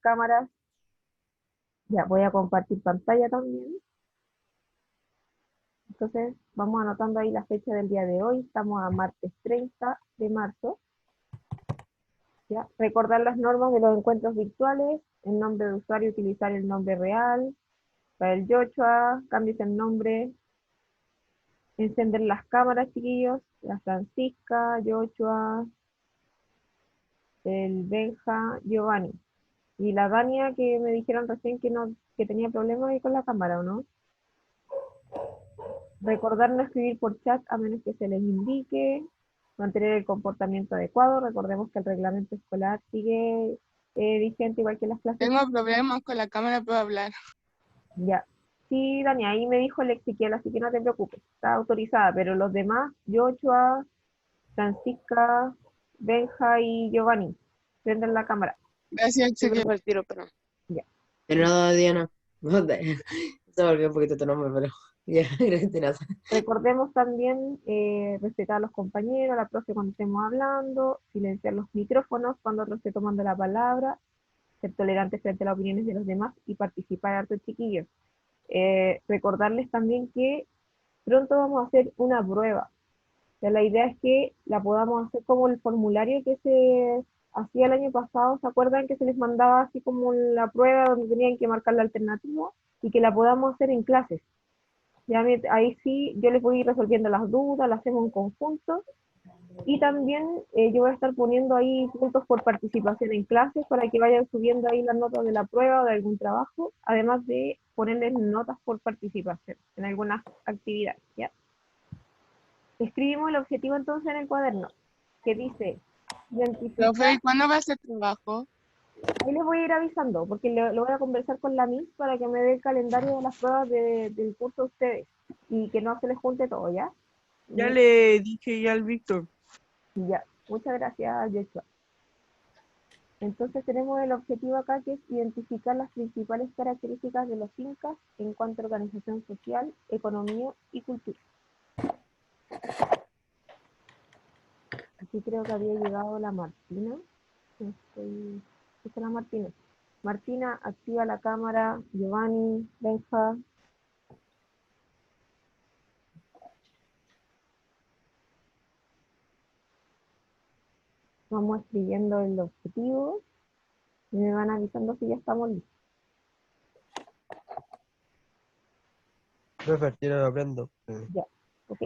cámaras. Ya, voy a compartir pantalla también. Entonces, vamos anotando ahí la fecha del día de hoy. Estamos a martes 30 de marzo. ¿Ya? Recordar las normas de los encuentros virtuales. El nombre de usuario, utilizar el nombre real. Para el Yochoa, cambies el nombre. Encender las cámaras, chiquillos. La Francisca, Yochoa, el Benja, Giovanni. Y la Dania, que me dijeron recién que no, que tenía problemas ahí con la cámara, ¿o no? Recordar no escribir por chat a menos que se les indique. Mantener el comportamiento adecuado. Recordemos que el reglamento escolar sigue vigente igual que las clases. Tengo problemas con la cámara, puedo hablar. Ya. Sí, Dani, ahí me dijo el Ezequiel, así que no te preocupes. Está autorizada, pero los demás, Joshua, Francisca, Benja y Giovanni, prenden la cámara. Gracias, Sí, Ezequiel. profe, el tiro, pero. Ya. De nada, Diana. No te- Se me olvidó un poquito tu nombre, pero. Ya, de nada. Recordemos también respetar a los compañeros, a la profe cuando estemos hablando, silenciar los micrófonos cuando otro esté tomando la palabra, ser tolerantes frente a las opiniones de los demás y participar harto, chiquillos. Recordarles también que pronto vamos a hacer una prueba. O sea, la idea es que la podamos hacer como el formulario que se hacía el año pasado. ¿Se acuerdan que se les mandaba así como la prueba donde tenían que marcar la alternativa? Y que la podamos hacer en clases. Ya ahí sí, yo les voy a ir resolviendo las dudas, las hacemos en conjunto. Y también yo voy a estar poniendo ahí puntos por participación en clases para que vayan subiendo ahí las notas de la prueba o de algún trabajo, además de ponerles notas por participación en algunas actividades, ¿ya? Escribimos el objetivo entonces en el cuaderno, que dice, identificar, Profe, ¿y cuándo va a ser trabajo? ahí les voy a ir avisando, porque lo voy a conversar con la MIS para que me dé el calendario de las pruebas del curso a ustedes, y que no se les junte todo, ¿ya? Ya le dije ya al Víctor. Ya, muchas gracias, Joshua. Entonces tenemos el objetivo acá que es identificar las principales características de los incas en cuanto a organización social, economía y cultura. Aquí creo que había llegado la Martina. Esta es la Martina. Martina, activa la cámara. Giovanni, Benja. Vamos escribiendo el objetivo y me van avisando si ya estamos listos. Profe, al tiro lo aprendo. Ya, ok.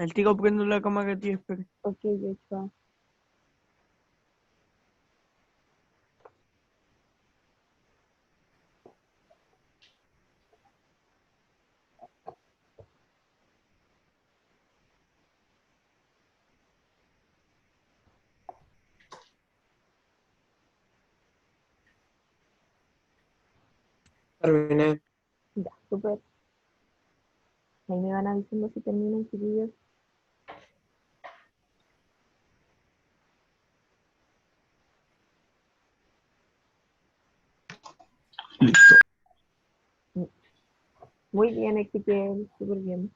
Al tiro prendo la cámara que te espero. Ok, Joshua. Terminé. Ya, súper. Ahí me van avisando si terminan, chiquillos. Listo. Muy bien, Ezequiel, súper bien.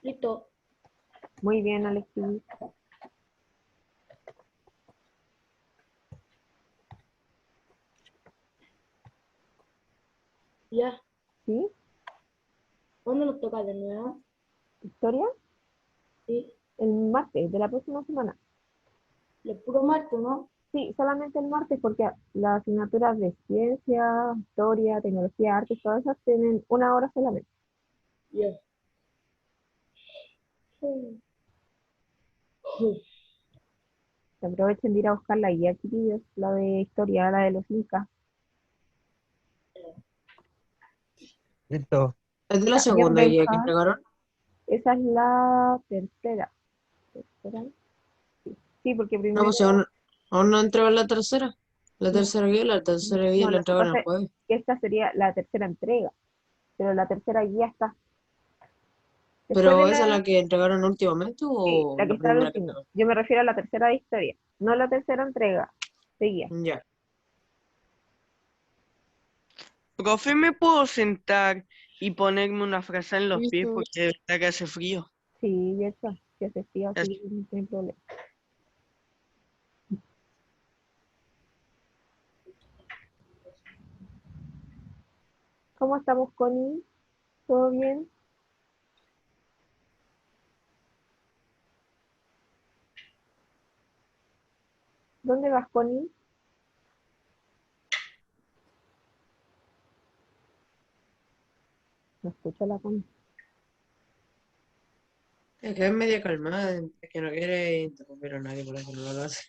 Listo. Muy bien, Alexis. Ya. ¿Sí? ¿Cuándo nos toca de nuevo? ¿Historia? Sí. El martes de la próxima semana. Lo puro martes, ¿no? Sí, solamente el martes porque las asignaturas de ciencia, historia, tecnología, arte, todas esas tienen una hora solamente. Ya. Aprovechen de ir a buscar la guía, chiquillos, la de historia, la de los incas. Listo. ¿Es de la Bien, segunda guía que Benja. entregaron? Esa es la tercera. ¿Tercera? Sí, porque No, primero, pues si aún no entraba en la tercera. La tercera guía no, la lo que entregaron pasa el es jueves. que esta sería la tercera entrega, pero la tercera guía está. Después de ¿Pero esa es la, la que entregaron últimamente sí, o la que la está al primera que último. entregaron? Yo me refiero a la tercera de historia, no la tercera entrega de guía. Ya. Profe, ¿me puedo sentar y ponerme una frase en los pies Listo. porque de verdad que hace frío? Sí, ya está. Si hace frío, Ya- sí, no hay problema. ¿Cómo estamos, Connie? ¿Todo bien? ¿Dónde vas, Connie? No escucho la Connie. Es que es media calmada, es que no quiere interrumpir a nadie, por eso no lo hace.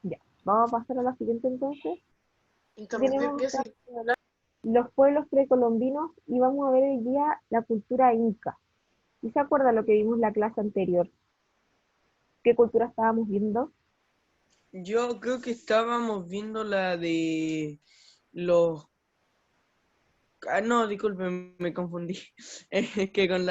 Ya, vamos a pasar a la siguiente entonces. Interrumpir Tenemos qué acá sí. Hablar. los pueblos precolombinos y vamos a ver hoy día la cultura inca. ¿Y se acuerda lo que vimos en la clase anterior? ¿Qué cultura estábamos viendo? Yo creo que estábamos viendo la de los... Ah, no, disculpen, me confundí. Es que con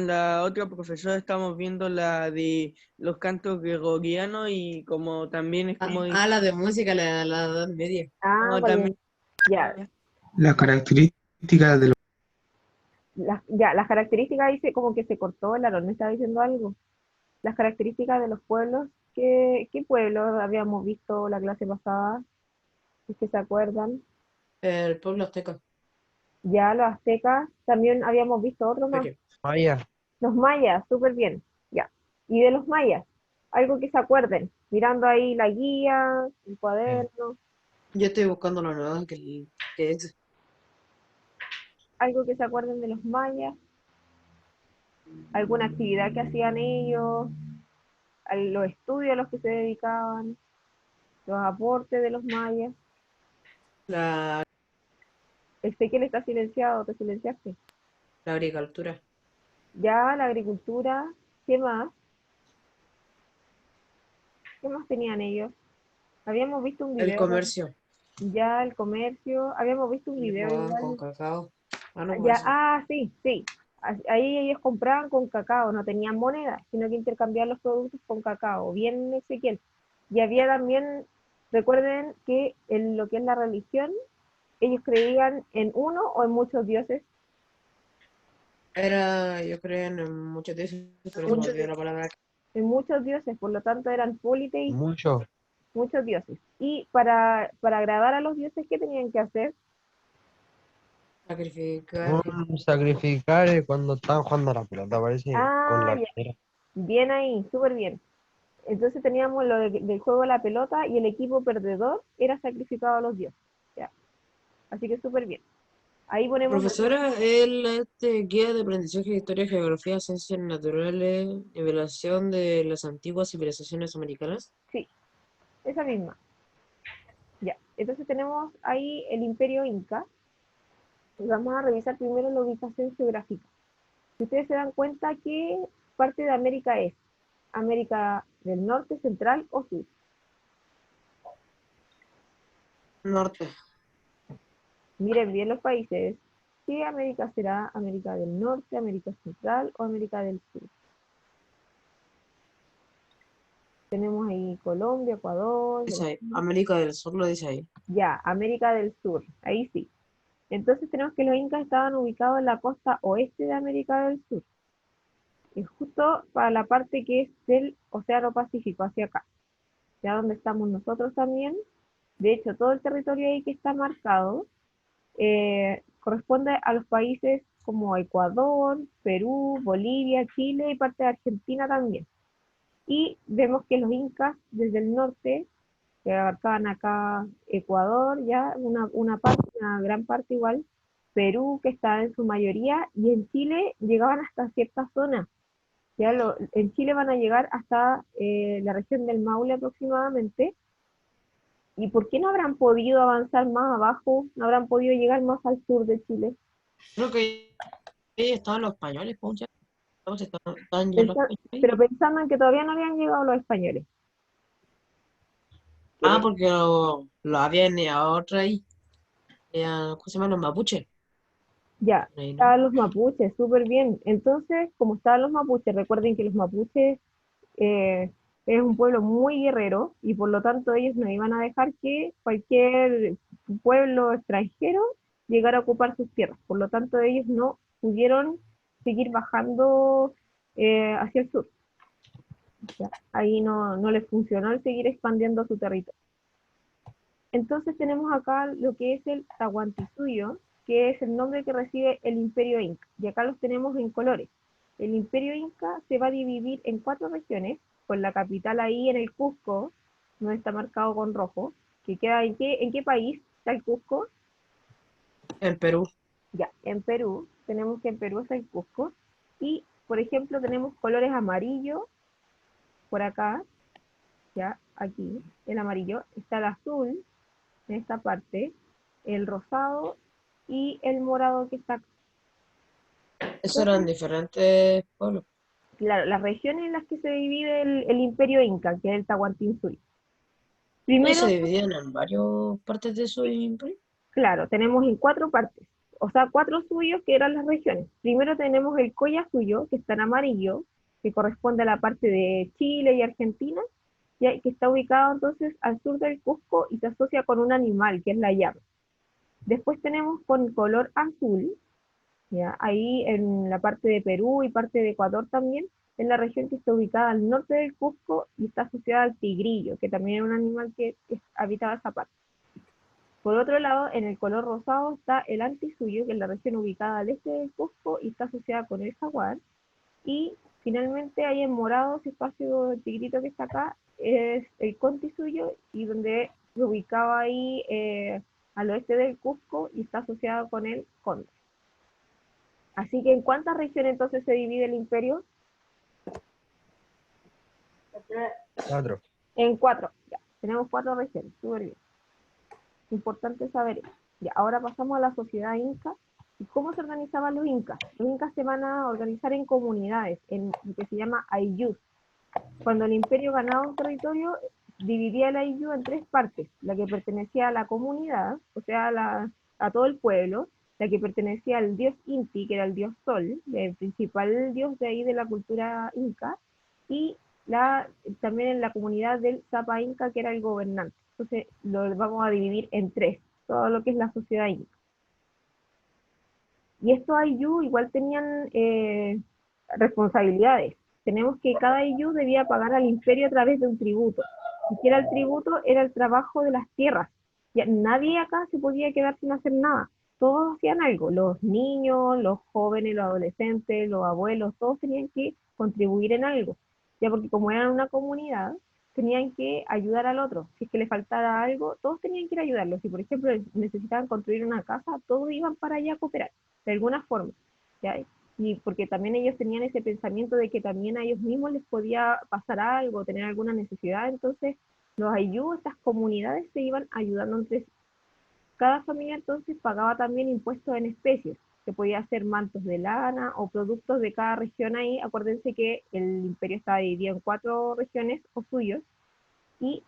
la otra profesora estamos viendo la de los cantos gregorianos y como también es como de... La de música, la Edad Media. Ah, como vale, también, ya. La característica de los Las características dice como que se cortó, el Aarón me estaba diciendo algo. Las características de los pueblos, ¿qué pueblos habíamos visto la clase pasada? Si es que se acuerdan. El pueblo azteca. Ya los aztecas, también habíamos visto otro más. Oye, Vaya, Los mayas, súper bien, ya. Y de los mayas, algo que se acuerden, mirando ahí la guía, el cuaderno, yo estoy buscando la nueva que es. algo que se acuerden de los mayas, alguna actividad que hacían ellos, los estudios a los que se dedicaban, los aportes de los mayas. La, Ezequiel está silenciado, te silenciaste. la agricultura. Ya la agricultura, ¿qué más? ¿Qué más tenían ellos? Habíamos visto un El video, comercio. ya el comercio, habíamos visto un Ellos video jugaban con igual. cacao. Ah, no, pues Ya, eso. sí, sí. Ahí ellos compraban con cacao, no tenían moneda, sino que intercambiaban los productos con cacao. Bien, Ezequiel. Y había también, recuerden que en lo que es la religión, ellos creían en uno o en muchos dioses. Yo creo en muchos de esos, pero se me En, olvidó la palabra. en muchos dioses, por lo tanto eran politeístas, mucho. muchos dioses. Y para agradar a los dioses, ¿qué tenían que hacer? Sacrificar. Sacrificar cuando estaban jugando a la pelota, parece, con Ah, la ya, bandera. bien ahí, súper bien. Entonces teníamos del juego de la pelota y el equipo perdedor era sacrificado a los dioses. ¿Ya? Así que súper bien. Ahí ponemos, Profesora, el guía de aprendizaje de historia, geografía, ciencias naturales, revelación de las antiguas civilizaciones americanas. sí, esa misma. Ya. Entonces tenemos ahí el imperio inca. Y vamos a revisar primero la ubicación geográfica. Si ustedes se dan cuenta, ¿qué parte de América es? ¿América del Norte, Central o Sur? Norte. Miren bien los países. ¿Qué América será? ¿América del Norte, América Central o América del Sur? Tenemos ahí Colombia, Ecuador, Dice ahí. Brasil. América del Sur lo dice ahí. Ya, América del Sur, ahí sí. Entonces tenemos que los incas estaban ubicados en la costa oeste de América del Sur. Y justo para la parte que es del Océano Pacífico, hacia acá. Ya donde estamos nosotros también. De hecho, todo el territorio ahí que está marcado corresponde a los países como Ecuador, Perú, Bolivia, Chile y parte de Argentina también. Y vemos que los incas desde el norte, que abarcaban acá Ecuador, ya una parte, una gran parte igual, Perú, que está en su mayoría, y en Chile llegaban hasta ciertas zonas. En Chile van a llegar hasta la región del Maule aproximadamente. ¿Y por qué no habrán podido avanzar más abajo? ¿No habrán podido llegar más al sur de Chile? Creo que ahí estaban los españoles, poncha. No, si estaban ya los españoles. Pero pensando en que todavía no habían llegado los españoles. Ah, Que porque lo habían a otra ahí. ¿Cómo se llaman los mapuches? ya, Ahí, ¿no? estaban los mapuches, súper bien. Entonces, como estaban los mapuches, recuerden que los mapuches eh, es un pueblo muy guerrero y por lo tanto ellos no iban a dejar que cualquier pueblo extranjero llegara a ocupar sus tierras. Por lo tanto, ellos no pudieron seguir bajando hacia el sur. Ya, ahí no les funcionó el seguir expandiendo su territorio. Entonces tenemos acá lo que es el Tahuantinsuyo, que es el nombre que recibe el Imperio Inca. Y acá los tenemos en colores. El Imperio Inca se va a dividir en 4 regiones, con la capital ahí en el Cusco, no está marcado con rojo, que queda en qué país está el Cusco. En Perú. Ya, en Perú, tenemos que en Perú está el Cusco. Y, por ejemplo, tenemos colores amarillo, por acá, ya, aquí, el amarillo, está el azul, en esta parte, el rosado y el morado que está acá. Esos eran Entonces, diferentes pueblos. claro, las regiones en las que se divide el Imperio Inca, que es el Tahuantinsuyo. Y se Primero, dividían en varias partes de su imperio. claro, tenemos en 4 partes, o sea, 4 suyos que eran las regiones. Primero tenemos el Collasuyo, que está en amarillo, que corresponde a la parte de Chile y Argentina, que está ubicado entonces al sur del Cusco y se asocia con un animal, que es la llama. Después tenemos con color azul, ¿ya? Ahí en la parte de Perú y parte de Ecuador también, es la región que está ubicada al norte del Cusco y está asociada al tigrillo, que también es un animal que habitaba esa parte. Por otro lado, en el color rosado está el Antisuyo, que es la región ubicada al este del Cusco y está asociada con el jaguar. Y finalmente hay en morado, ese espacio tigrito que está acá, es el Contisuyo, y donde se ubicaba ahí al oeste del Cusco y está asociado con el Conde. Así que, ¿en cuántas regiones entonces se divide el imperio? Cuatro. En 4. Ya, tenemos 4 regiones, súper bien. Importante saber eso. Ya, ahora pasamos a la sociedad inca. ¿Y cómo se organizaban los incas? Los incas se van a organizar en comunidades, en lo que se llama ayllus. Cuando el imperio ganaba un territorio, dividía el ayllú en 3 partes. La que pertenecía a la comunidad, o sea, a todo el pueblo, la que pertenecía al dios Inti, que era el dios Sol, el principal dios de ahí de la cultura inca, y también en la comunidad del Zapa Inca, que era el gobernante. Entonces lo vamos a dividir en 3, todo lo que es la sociedad inca. Y estos Ayllu igual tenían responsabilidades. Tenemos que cada Ayllu debía pagar al imperio a través de un tributo. Y que era el tributo, era el trabajo de las tierras. Ya, nadie acá se podía quedar sin hacer nada. Todos hacían algo. Los niños, los jóvenes, los adolescentes, los abuelos, todos tenían que contribuir en algo. Ya, porque como eran una comunidad, tenían que ayudar al otro. Si es que le faltara algo, todos tenían que ir a ayudarlo. Si, por ejemplo, necesitaban construir una casa, todos iban para allá a cooperar de alguna forma, ¿ya? Y porque también ellos tenían ese pensamiento de que también a ellos mismos les podía pasar algo, tener alguna necesidad, entonces los ayllus, estas comunidades se iban ayudando entre sí. Cada familia entonces pagaba también impuestos en especies, que podía ser mantos de lana o productos de cada región ahí. Acuérdense que el imperio estaba dividido en 4 regiones o suyos, y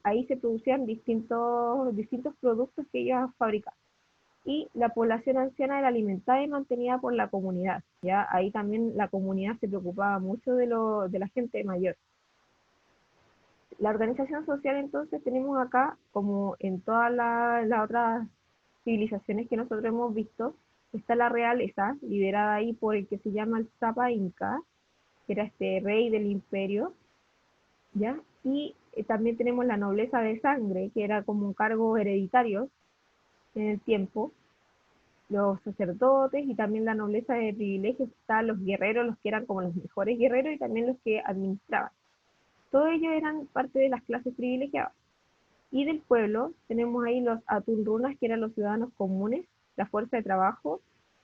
ahí se producían distintos productos que ellos fabricaban. Y la población anciana era alimentada y mantenida por la comunidad. ¿Ya? Ahí también la comunidad se preocupaba mucho de la gente mayor. La organización social entonces tenemos acá, como en todas las otras civilizaciones que nosotros hemos visto, está la realeza, liderada ahí por el que se llama el Zapa Inca, que era este rey del imperio, ¿ya? Y también tenemos la nobleza de sangre, que era como un cargo hereditario en el tiempo, los sacerdotes y también la nobleza de privilegios, estaban los guerreros, los que eran como los mejores guerreros y también los que administraban. Todos ellos eran parte de las clases privilegiadas. Y del pueblo tenemos ahí los atunrunas, que eran los ciudadanos comunes, la fuerza de trabajo,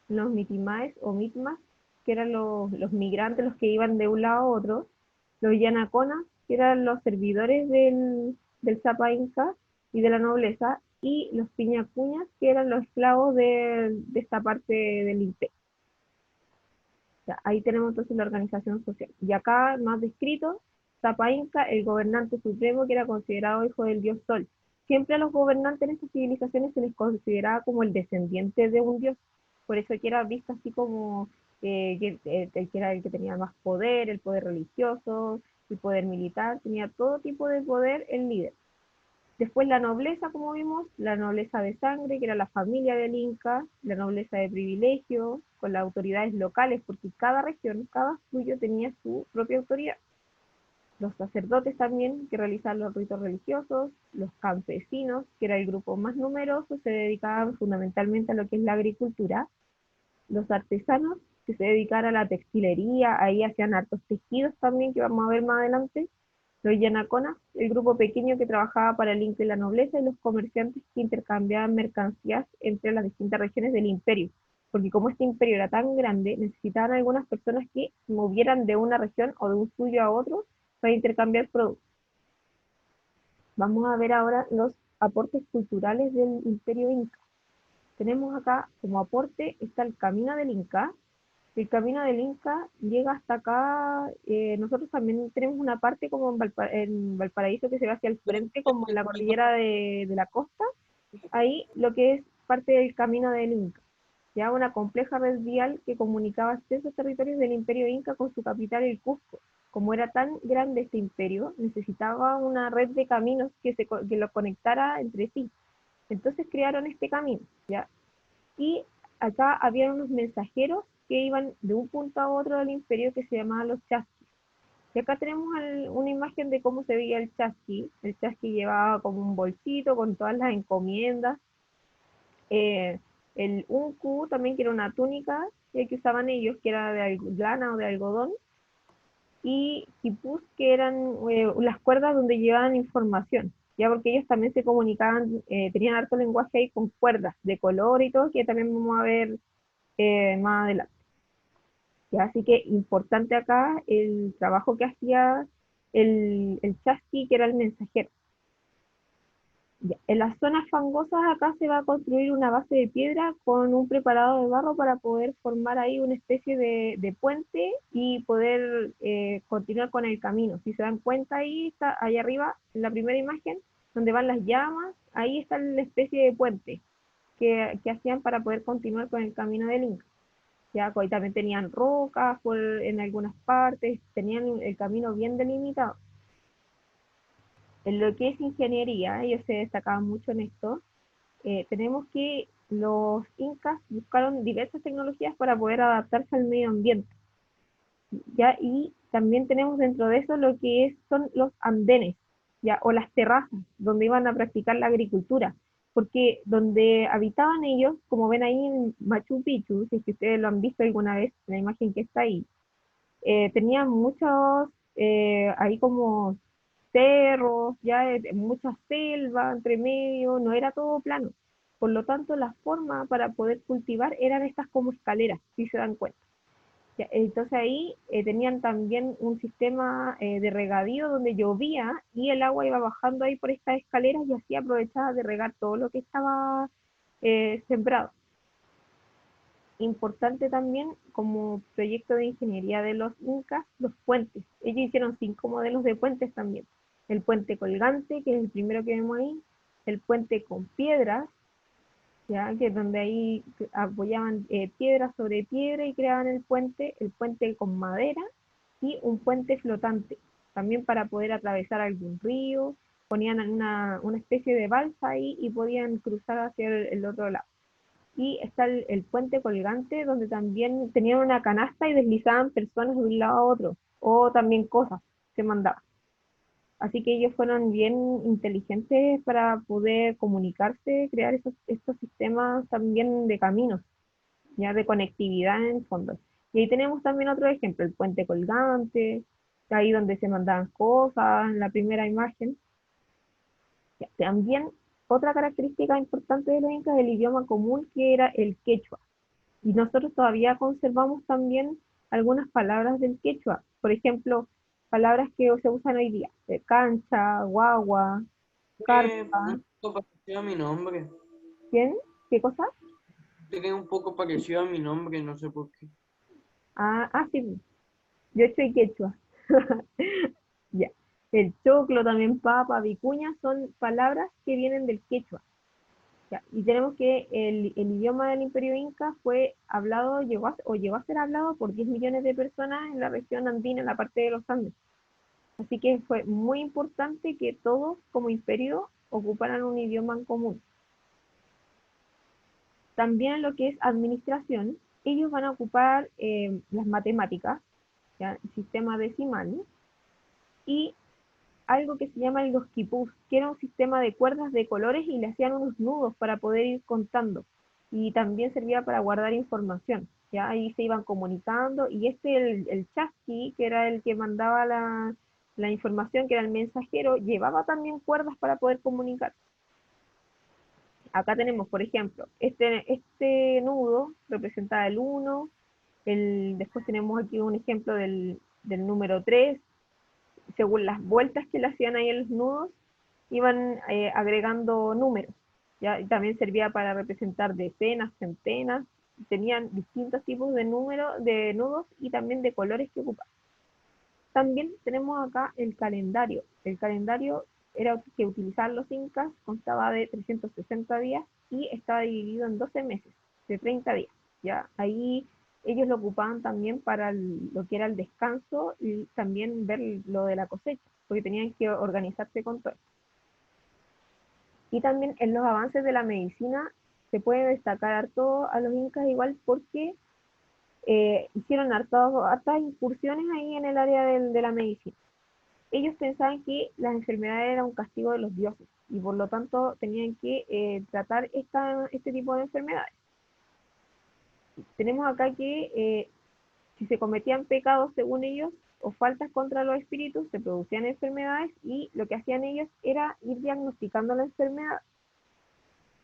los mitimaes o mitmas, que eran los migrantes, los que iban de un lado a otro, los yanaconas, que eran los servidores del Zapa Inca y de la nobleza, y los piñacuñas, que eran los esclavos de esta parte del imperio. Ya, ahí tenemos entonces la organización social. Y acá, más descrito, Tapa Inca, el gobernante supremo que era considerado hijo del dios Sol. Siempre a los gobernantes en estas civilizaciones se les consideraba como el descendiente de un dios. Por eso que era visto así como el que era el que tenía más poder, el poder religioso, el poder militar, tenía todo tipo de poder el líder. Después la nobleza, como vimos, la nobleza de sangre, que era la familia del Inca, la nobleza de privilegio, con las autoridades locales, porque cada región, cada suyo tenía su propia autoridad. Los sacerdotes también, que realizaban los ritos religiosos, los campesinos, que era el grupo más numeroso, se dedicaban fundamentalmente a lo que es la agricultura, los artesanos, que se dedicaban a la textilería, ahí hacían hartos tejidos también, que vamos a ver más adelante, los yanaconas, el grupo pequeño que trabajaba para el Inca y la nobleza, y los comerciantes que intercambiaban mercancías entre las distintas regiones del imperio. Porque como este imperio era tan grande, necesitaban algunas personas que se movieran de una región o de un suyo a otro para intercambiar productos. Vamos a ver ahora los aportes culturales del imperio Inca. Tenemos acá como aporte está el Camino del Inca. El Camino del Inca llega hasta acá. Nosotros también tenemos una parte como en Valparaíso que se va hacia el frente, como en la cordillera de la costa. Ahí lo que es parte del Camino del Inca. Ya una compleja red vial que comunicaba esos territorios del imperio Inca con su capital, el Cusco. Como era tan grande este imperio, necesitaba una red de caminos que lo conectara entre sí. Entonces crearon este camino, ¿ya? Y acá había unos mensajeros que iban de un punto a otro del imperio que se llamaban los chasquis. Y acá tenemos una imagen de cómo se veía el chasqui. El chasqui llevaba como un bolsito con todas las encomiendas. El unku también, que era una túnica que usaban ellos, que era de lana o de algodón. Y quipus, que eran las cuerdas donde llevaban información, ya porque ellos también se comunicaban, tenían harto lenguaje ahí con cuerdas de color y todo, que también vamos a ver más adelante. Ya, así que importante acá el trabajo que hacía el chasqui, que era el mensajero. Ya, en las zonas fangosas acá se va a construir una base de piedra con un preparado de barro para poder formar ahí una especie de puente y poder continuar con el camino. Si se dan cuenta ahí, está ahí arriba, en la primera imagen, donde van las llamas, ahí está la especie de puente que hacían para poder continuar con el camino del Inca. Ya, pues ahí también tenían rocas en algunas partes, tenían el camino bien delimitado. En lo que es ingeniería, ellos se destacaban mucho en esto. Tenemos que los incas buscaron diversas tecnologías para poder adaptarse al medio ambiente. ¿Ya? Y también tenemos dentro de eso lo que son los andenes, ¿ya? O las terrazas, donde iban a practicar la agricultura. Porque donde habitaban ellos, como ven ahí en Machu Picchu, si es que ustedes lo han visto alguna vez, la imagen que está ahí, tenían muchos, ahí como cerros, ya mucha selva entre medio, no era todo plano. Por lo tanto, la forma para poder cultivar eran estas como escaleras, si se dan cuenta. Ya, entonces ahí tenían también un sistema de regadío donde llovía y el agua iba bajando ahí por estas escaleras y así aprovechaba de regar todo lo que estaba sembrado. Importante también como proyecto de ingeniería de los incas, los puentes. Ellos hicieron 5 modelos de puentes también. El puente colgante, que es el primero que vemos ahí, el puente con piedras, ya que es donde ahí apoyaban piedra sobre piedra y creaban el puente con madera y un puente flotante, también para poder atravesar algún río, ponían una especie de balsa ahí y podían cruzar hacia el otro lado. Y está el puente colgante, donde también tenían una canasta y deslizaban personas de un lado a otro, o también cosas que mandaban. Así que ellos fueron bien inteligentes para poder comunicarse, crear estos sistemas también de caminos, ya de conectividad en el fondo. Y ahí tenemos también otro ejemplo, el puente colgante, ahí donde se mandaban cosas, en la primera imagen. Ya, también otra característica importante de los incas es el idioma común, que era el quechua. Y nosotros todavía conservamos también algunas palabras del quechua. Por ejemplo, palabras que se usan hoy día. Cancha, guagua, carpa. Un poco parecido a mi nombre. ¿Quién? ¿Qué cosa? Tiene un poco parecido a mi nombre, no sé por qué. Sí, yo soy quechua. Ya. El choclo, también papa, vicuña, son palabras que vienen del quechua. Ya. Y tenemos que el idioma del Imperio Inca fue hablado, llegó a ser hablado por 10 millones de personas en la región andina, en la parte de los Andes. Así que fue muy importante que todos como imperio ocuparan un idioma en común. También en lo que es administración, ellos van a ocupar las matemáticas, ¿ya? El sistema decimal, y algo que se llama el dos quipús, que era un sistema de cuerdas de colores y le hacían unos nudos para poder ir contando. Y también servía para guardar información. ¿Ya? Ahí se iban comunicando, y el chasqui, que era el que mandaba la información, que era el mensajero, llevaba también cuerdas para poder comunicar. Acá tenemos, por ejemplo, este nudo representaba el 1, después tenemos aquí un ejemplo del número 3, según las vueltas que le hacían ahí en los nudos, iban agregando números, ¿ya? Y también servía para representar decenas, centenas, tenían distintos tipos de nudos y también de colores que ocupaban. También tenemos acá el calendario. El calendario era que utilizaban los incas, constaba de 360 días y estaba dividido en 12 meses, de 30 días. ¿Ya? Ahí ellos lo ocupaban también para lo que era el descanso y también ver lo de la cosecha, porque tenían que organizarse con todo. Y también en los avances de la medicina se puede destacar harto a los incas igual porque hicieron hartas incursiones ahí en el área de la medicina. Ellos pensaban que las enfermedades eran un castigo de los dioses y por lo tanto tenían que tratar este tipo de enfermedades. Tenemos acá que si se cometían pecados según ellos o faltas contra los espíritus, se producían enfermedades y lo que hacían ellos era ir diagnosticando la enfermedad.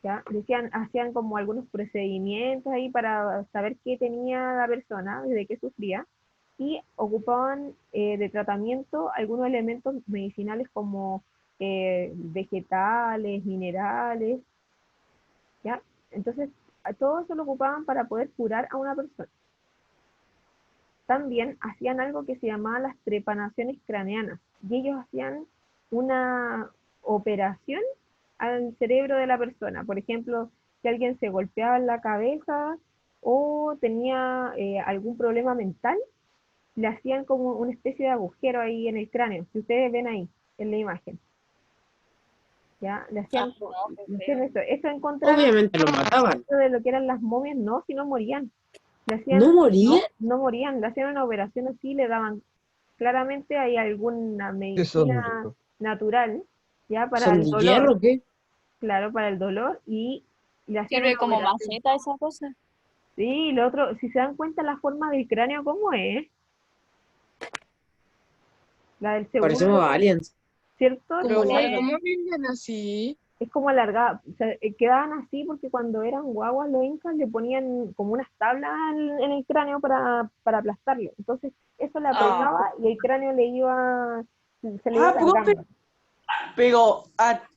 ¿Ya? Hacían como algunos procedimientos ahí para saber qué tenía la persona, desde qué sufría, y ocupaban de tratamiento algunos elementos medicinales como vegetales, minerales, ¿ya? Entonces, todo eso lo ocupaban para poder curar a una persona. También hacían algo que se llamaba las trepanaciones craneanas, y ellos hacían una operación al cerebro de la persona. Por ejemplo, si alguien se golpeaba en la cabeza o tenía algún problema mental, le hacían como una especie de agujero ahí en el cráneo, si ustedes ven ahí en la imagen. ¿Ya? Le hacían, eso encontraron Obviamente lo mataban. de lo que eran las momias, no, si no morían. ¿No morían? No morían, le hacían una operación así, le daban, claramente hay alguna ¿Qué son medicina estos? natural, ya para ¿Son el de dolor, hierro o qué? claro, para el dolor, y le hacían Sirve una como operación. maceta esa cosa. Sí, y lo otro, si se dan cuenta la forma del cráneo, ¿cómo es? La del Parecemos segundo, aliens. ¿cierto? Pero larga. ¿cómo vienen así? Es como alargada, o sea, quedaban así porque cuando eran guaguas los incas le ponían como unas tablas en el cráneo para aplastarlo. Entonces eso le apretaba y el cráneo se le iba alargando. Pero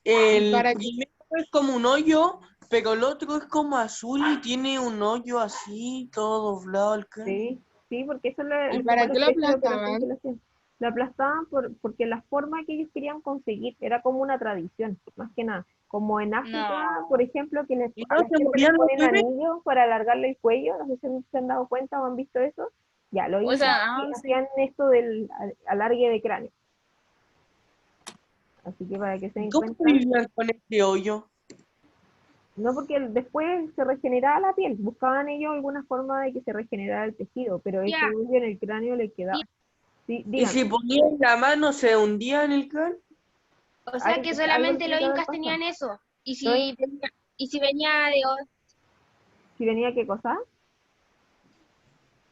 el ¿Para qué? primero es como un hoyo, pero el otro es como azul y tiene un hoyo así, todo doblado al cráneo. Sí, sí, porque eso ¿Y fue para la qué lo especie de operación que aplastaban? le hacían. Lo aplastaban porque la forma que ellos querían conseguir era como una tradición, más que nada. Como en África, por ejemplo, que ¿Y a no la se gente les morían los ponen bebés? anillos para alargarle el cuello, no sé si se han dado cuenta o han visto eso. Ya, los O incas sea, sí sí. hacían esto del alargue de cráneo. Así que para que se den ¿Cómo cuenta, vivían con este hoyo? no porque después se regeneraba la piel, buscaban ellos alguna forma de que se regenerara el tejido, pero ese Ya. hoyo en el cráneo le quedaba. Sí, ¿Y díganme. si ponían la mano se hundía en el cráneo? O sea que Algo solamente tiene los que haber incas pasado. tenían eso. Los Y si venía Si venía qué cosa,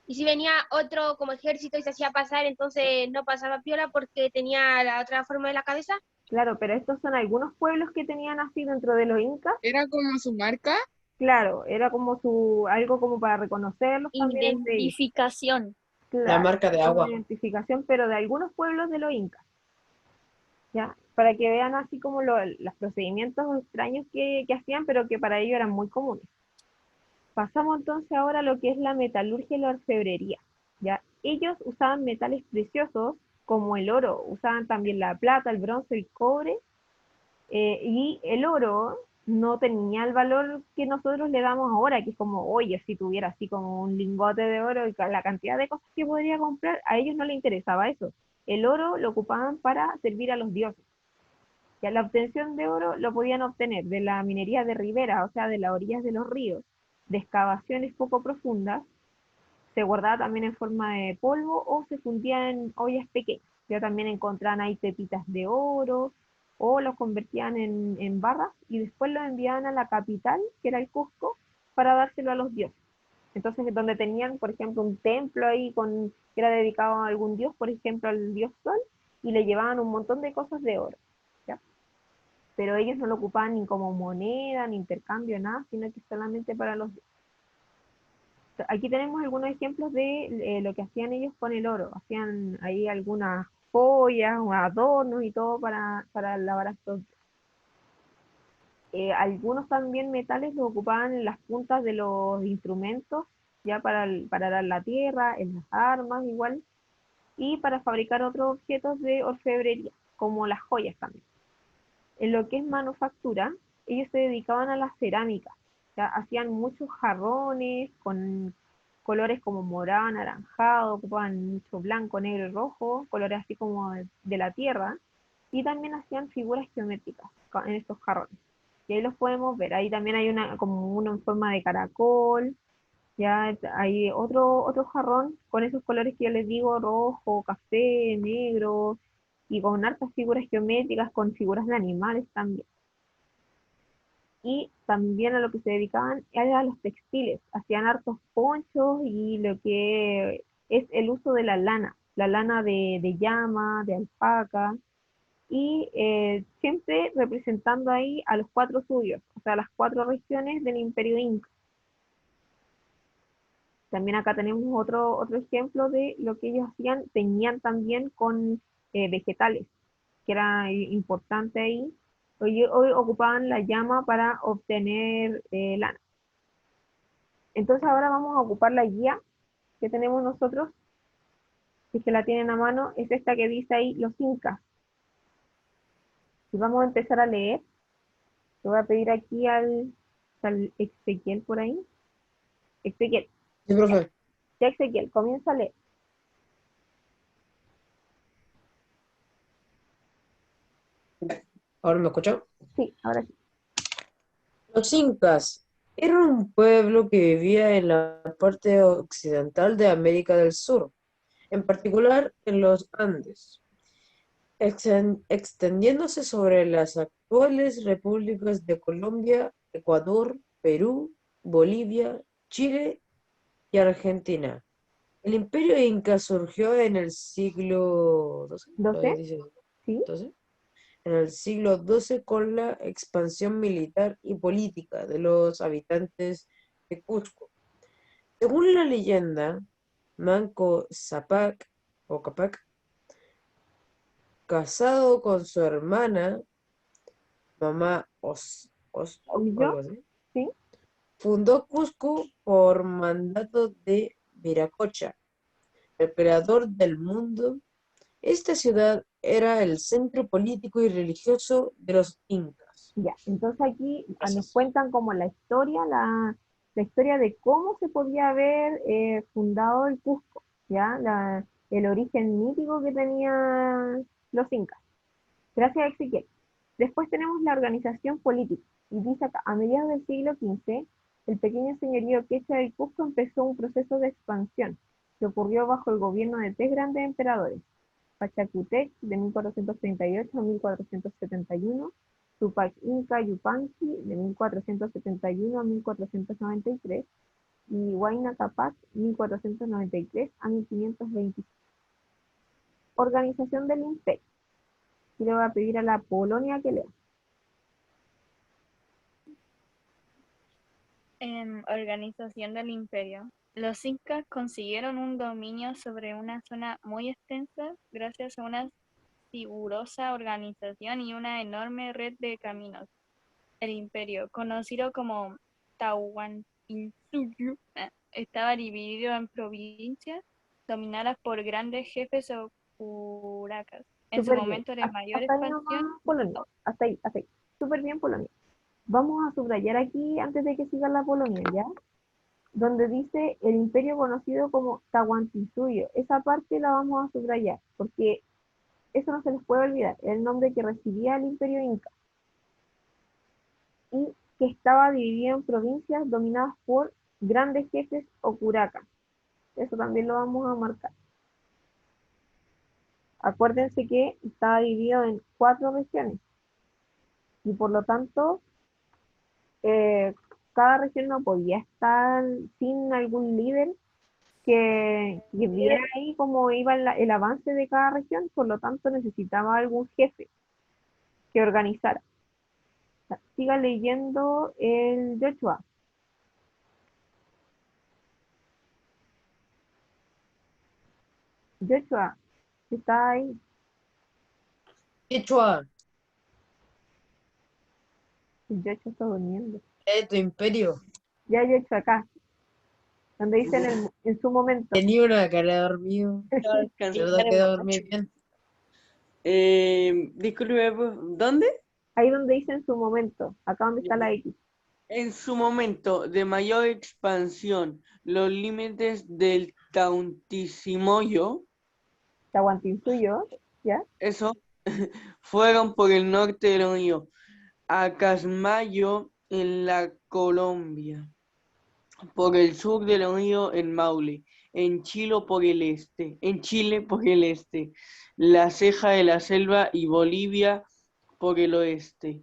y si venía otro como ejército y se hacía pasar, entonces no pasaba piola porque tenía la otra forma de la cabeza. claro, pero estos son algunos pueblos que tenían así dentro de los incas, ¿Era como su marca? claro, era como algo como para reconocerlos también entre ellos, Identificación. La claro, marca de como agua. identificación, pero de algunos pueblos de los incas, ¿ya? Para que vean así como los procedimientos extraños que hacían, pero que para ellos eran muy comunes. Pasamos entonces ahora a lo que es la metalurgia y la orfebrería, ¿ya? Ellos usaban metales preciosos como el oro, usaban también la plata, el bronce, el cobre, y el oro no tenía el valor que nosotros le damos ahora, que es como, oye, si tuviera así como un lingote de oro y la cantidad de cosas que podría comprar, a ellos no les interesaba eso. El oro lo ocupaban para servir a los dioses. Ya la obtención de oro lo podían obtener de la minería de ribera, o sea, de las orillas de los ríos, de excavaciones poco profundas, se guardaba también en forma de polvo o se fundía en ollas pequeñas. Ya también encontraban ahí pepitas de oro o los convertían en barras y después los enviaban a la capital, que era el Cusco, para dárselo a los dioses. Entonces, donde tenían, por ejemplo, un templo ahí que era dedicado a algún dios, por ejemplo, al dios Sol, y le llevaban un montón de cosas de oro. ¿Ya? Pero ellos no lo ocupaban ni como moneda, ni intercambio, nada, sino que solamente para los dioses. Aquí tenemos algunos ejemplos de lo que hacían ellos con el oro. Hacían ahí algunas joyas, adornos y todo para lavar estos. Algunos también metales los ocupaban en las puntas de los instrumentos, ya para dar la tierra, en las armas igual, y para fabricar otros objetos de orfebrería, como las joyas también. En lo que es manufactura, ellos se dedicaban a la cerámica, ya hacían muchos jarrones con colores como morado, anaranjado, ocupaban mucho blanco, negro y rojo, colores así como de la tierra, y también hacían figuras geométricas en estos jarrones. Y ahí los podemos ver, ahí también hay como uno en forma de caracol, ya hay otro jarrón con esos colores que yo les digo, rojo, café, negro, y con hartas figuras geométricas, con figuras de animales también. Y también a lo que se dedicaban era a los textiles, hacían hartos ponchos y lo que es el uso de la lana de llama, de alpaca, y siempre representando ahí a los 4 suyos, o sea, las 4 regiones del Imperio Inca. También acá tenemos otro ejemplo de lo que ellos hacían, teñían también con vegetales, que era importante ahí. Hoy ocupaban la llama para obtener lana. Entonces ahora vamos a ocupar la guía que tenemos nosotros, si es que la tienen a mano, es esta que dice ahí los incas. Y vamos a empezar a leer. Le voy a pedir aquí al Ezequiel por ahí. Ezequiel, Sí, profe. ya Ezequiel, comienza a leer. ¿Ahora me escuchan? Sí, ahora sí. Los incas eran un pueblo que vivía en la parte occidental de América del Sur, en particular en los Andes, extendiéndose sobre las actuales repúblicas de Colombia, Ecuador, Perú, Bolivia, Chile y Argentina. El imperio inca surgió en el siglo ¿12? ¿Sí? en el siglo XII con la expansión militar y política de los habitantes de Cusco. Según la leyenda, Manco Cápac, o Capac, casado con su hermana, mamá algo ¿Yo? así, ¿Sí? fundó Cusco por mandato de Viracocha, el creador del mundo. Esta ciudad era el centro político y religioso de los incas. Ya, entonces aquí nos Gracias. cuentan como la historia de cómo se podía haber fundado el Cusco, ¿ya? El origen mítico que tenían los incas. Gracias, Ezequiel. Después tenemos la organización política. Y dice acá, a mediados del siglo XV, el pequeño señorío quechua del Cusco empezó un proceso de expansión que ocurrió bajo el gobierno de 3 grandes emperadores: Pachacútec de 1438 a 1471, Tupac Inca Yupanqui de 1471 a 1493 y Huayna Capac 1493 a 1526. Organización del Imperio. Y le voy a pedir a la Polonia que lea. Organización del imperio. Los incas consiguieron un dominio sobre una zona muy extensa gracias a una rigurosa organización y una enorme red de caminos. El imperio, conocido como Tahuantinsuyo, estaba dividido en provincias dominadas por grandes jefes o curacas. En su Súper bien. momento de mayor Hasta ahí nomás, expansión, Polonia. Hasta ahí, hasta ahí. Súper bien, Polonia. Vamos a subrayar aquí, antes de que siga la Polonia, ¿ya? Donde dice el imperio conocido como Tahuantinsuyo. Esa parte la vamos a subrayar, porque eso no se les puede olvidar. El nombre que recibía el imperio inca. Y que estaba dividido en provincias dominadas por grandes jefes o curacas. Eso también lo vamos a marcar. Acuérdense que estaba dividido en 4 regiones y por lo tanto eh, cada región no podía estar sin algún líder que viera ahí cómo iba el avance de cada región, por lo tanto necesitaba algún jefe que organizara. Siga leyendo el Joshua. Joshua, está ahí. Quechua, El Joshua está durmiendo. tu imperio. Ya Joshua acá, donde dice en su momento. Tenía una cara de dormido. ¿Verdad que dormí bien? Disculpe, ¿dónde? Ahí donde dice en su momento, acá donde está la X. En su momento de mayor expansión, los límites del Tahuantinsuyo, Tahuantinsuyo, ¿ya? eso, fueron por el norte del río Acasmayo en la Colombia, por el sur del río el Maule, en Chile por el este, la Ceja de la Selva y Bolivia por el oeste,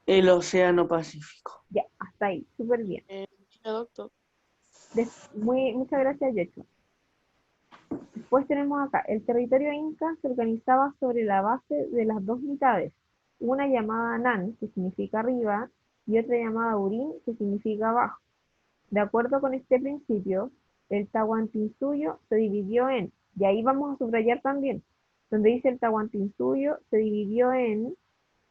el Océano Pacífico. Ya, hasta ahí, súper bien. Doctor. Muchas gracias, Joshua. Después tenemos acá, el territorio inca se organizaba sobre la base de las dos mitades, una llamada Nan, que significa arriba, y otra llamada Urín, que significa abajo. De acuerdo con este principio, el Tahuantinsuyo se dividió en, y ahí vamos a subrayar también, donde dice el Tahuantinsuyo se dividió en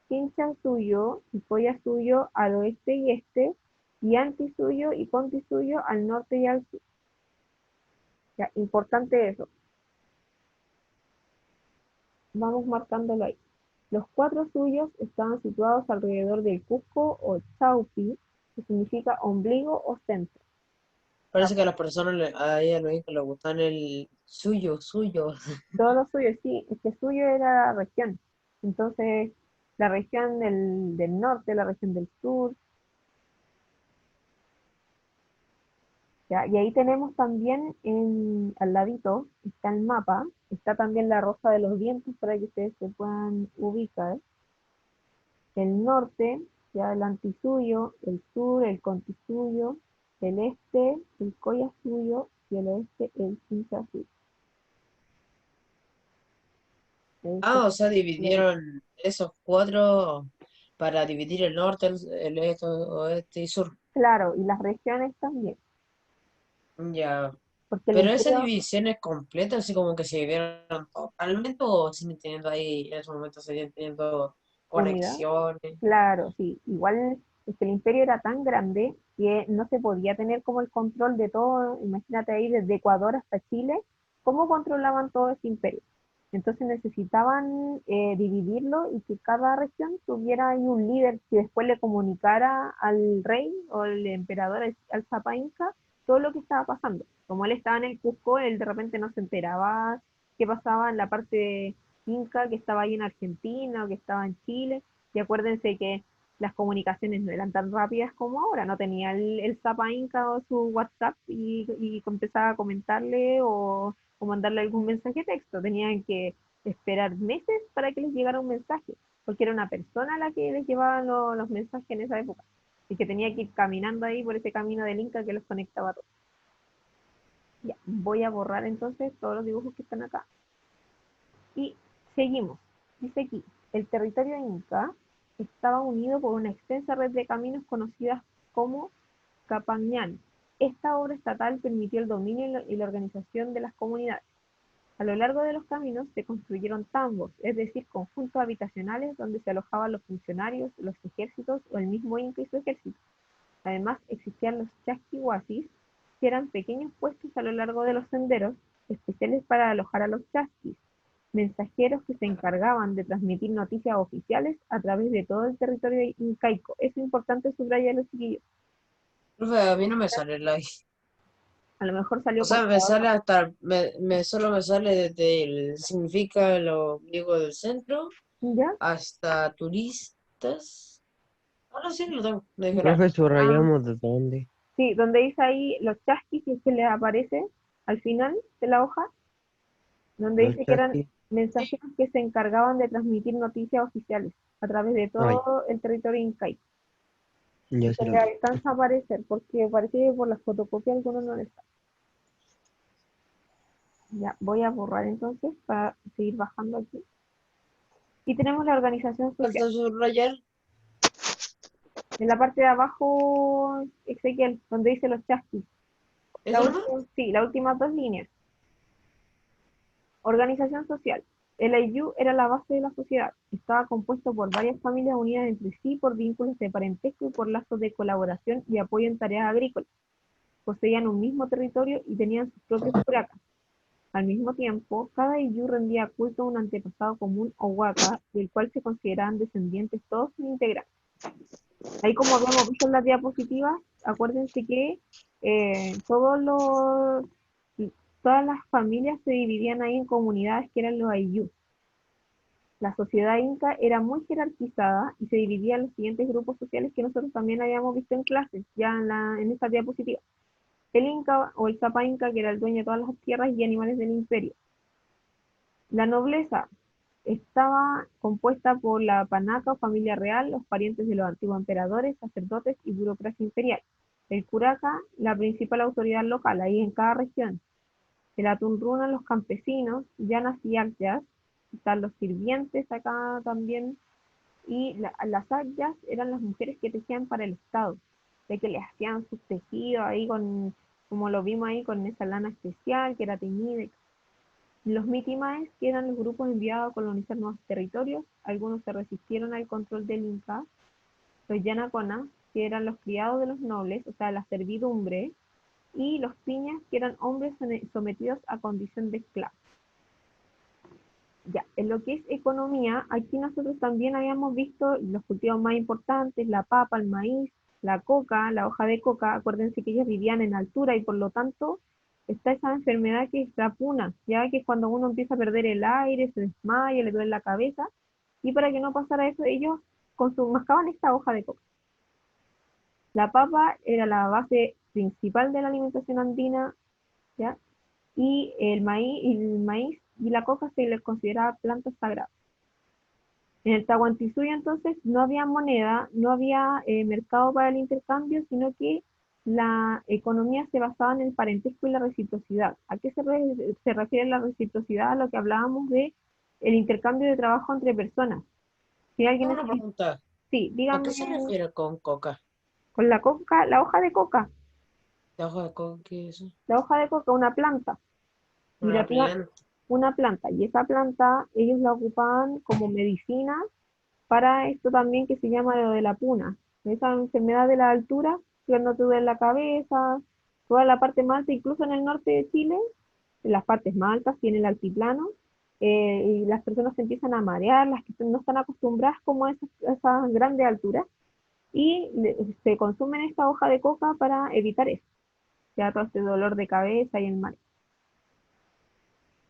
Chinchasuyo y Collasuyo al oeste y este, y Antisuyo y Pontisuyo al norte y al sur. Ya, importante eso. Vamos marcándolo ahí. Los 4 suyos estaban situados alrededor del Cusco o Chaupi, que significa ombligo o centro. Parece que a las personas, a ella lo que le gustan el suyo. Todos los suyos, sí, es que suyo era la región. Entonces, la región del norte, la región del sur. ¿Ya? Y ahí tenemos también al ladito, está el mapa, está también la rosa de los vientos para que ustedes se puedan ubicar. El norte, ya el antisuyo, el sur, el contisuyo, el este, el collasuyo y el oeste, el chinchasuyo. O sea, dividieron esos 4 para dividir el norte, el este, oeste y sur. Claro, y las regiones también. Ya. Porque el Pero esa imperio, división es completa, así como que se dividieron totalmente o siguen teniendo ahí, en ese momento seguían teniendo unidad, conexiones. claro, sí. Igual es que el imperio era tan grande que no se podía tener como el control de todo. Imagínate ahí desde Ecuador hasta Chile, cómo controlaban todo ese imperio. Entonces necesitaban dividirlo y que cada región tuviera ahí un líder que después le comunicara al rey o al emperador, al Zapa Inca, todo lo que estaba pasando. Como él estaba en el Cusco, él de repente no se enteraba qué pasaba en la parte inca que estaba ahí en Argentina o que estaba en Chile. Y acuérdense que las comunicaciones no eran tan rápidas como ahora, no tenía el Zapa Inca o su WhatsApp y empezaba a comentarle o mandarle algún mensaje de texto. Tenían que esperar meses para que les llegara un mensaje, porque era una persona la que les llevaba los mensajes en esa época y que tenía que ir caminando ahí por ese camino del Inca que los conectaba a todos. Ya, voy a borrar entonces todos los dibujos que están acá. Y seguimos. Dice aquí, el territorio inca estaba unido por una extensa red de caminos conocidas como Capañán. Esta obra estatal permitió el dominio y la organización de las comunidades. A lo largo de los caminos se construyeron tambos, es decir, conjuntos habitacionales donde se alojaban los funcionarios, los ejércitos o el mismo Inca y su ejército. Además, existían los chasquihuasis, que eran pequeños puestos a lo largo de los senderos especiales para alojar a los chasquis, mensajeros que se encargaban de transmitir noticias oficiales a través de todo el territorio incaico. Es importante subrayarlo, chiquillos. Profe, a mí no me sale la I. A lo mejor salió O sea, por me sale hasta, solo me sale desde el significa lo griego del centro ¿ya? hasta turistas. Ahora sí lo tengo, me dije Profe, Ah, subrayamos de dónde. sí, donde dice ahí los chasquis, si es que les aparece al final de la hoja, donde Los dice que eran chasquis. mensajeros que se encargaban de transmitir noticias oficiales a través de Ay, todo el territorio incaico. ya Se se le lo. alcanza a aparecer, porque parece que por las fotocopias algunos no les está. Ya, voy a borrar entonces para seguir bajando aquí. Y tenemos la organización social. falta subrayar. En la parte de abajo, Ezequiel, donde dice los chasquis. ¿Eso nomás? Sí, las últimas dos líneas. Organización social. El AYU era la base de la sociedad. Estaba compuesto por varias familias unidas entre sí por vínculos de parentesco y por lazos de colaboración y apoyo en tareas agrícolas. Poseían un mismo territorio y tenían sus propios curacas. Al mismo tiempo, cada AYU rendía culto a un antepasado común o huaca, del cual se consideraban descendientes todos sus integrantes. Ahí, como habíamos visto en las diapositivas, acuérdense que todos todas las familias se dividían ahí en comunidades que eran los Ayllu. La sociedad inca era muy jerarquizada y se dividía en los siguientes grupos sociales que nosotros también habíamos visto en clases, ya en esta diapositiva. El inca o el Zapa Inca, que era el dueño de todas las tierras y animales del imperio. La nobleza estaba compuesta por la panaca o familia real, los parientes de los antiguos emperadores, sacerdotes y burocracia imperial. El curaca, la principal autoridad local, ahí en cada región. El atunruna, los campesinos, llanas y akyas, están los sirvientes acá también, y las akyas eran las mujeres que tejían para el Estado, de que les hacían sus tejidos ahí con, como lo vimos ahí, con esa lana especial que era teñida. Los mitimaes, que eran los grupos enviados a colonizar nuevos territorios, algunos se resistieron al control del Inca. Los yanaconas, que eran los criados de los nobles, o sea, la servidumbre, y los piñas, que eran hombres sometidos a condición de esclavos. Ya, en lo que es economía, aquí nosotros también habíamos visto los cultivos más importantes, la papa, el maíz, la coca, la hoja de coca. Acuérdense que ellos vivían en altura y por lo tanto está esa enfermedad que es la puna, ya que es cuando uno empieza a perder el aire, se desmaya, le duele la cabeza, y para que no pasara eso, ellos mascaban esta hoja de coca. La papa era la base principal de la alimentación andina, ¿ya? Y el maíz y la coca se les consideraba plantas sagradas. En el Tahuantinsuyo entonces no había moneda, no había mercado para el intercambio, sino que la economía se basaba en el parentesco y la reciprocidad. ¿A qué se refiere la reciprocidad? A lo que hablábamos de el intercambio de trabajo entre personas. Si alguien Tengo una pregunta. sí, ¿A qué díganme, se refiere con coca? con la coca, la hoja de coca. ¿La hoja de coca qué es eso? La hoja de coca, una planta. Y Una planta. una planta. Y esa planta ellos la ocupaban como medicina para esto también que se llama lo de la puna. Esa enfermedad de la altura, que no te duele la cabeza, toda la parte más alta, incluso en el norte de Chile, en las partes más altas tiene el altiplano, y las personas se empiezan a marear, las que no están acostumbradas como a esas grandes alturas, y se consumen esta hoja de coca para evitar eso, ya todo este dolor de cabeza y el mareo.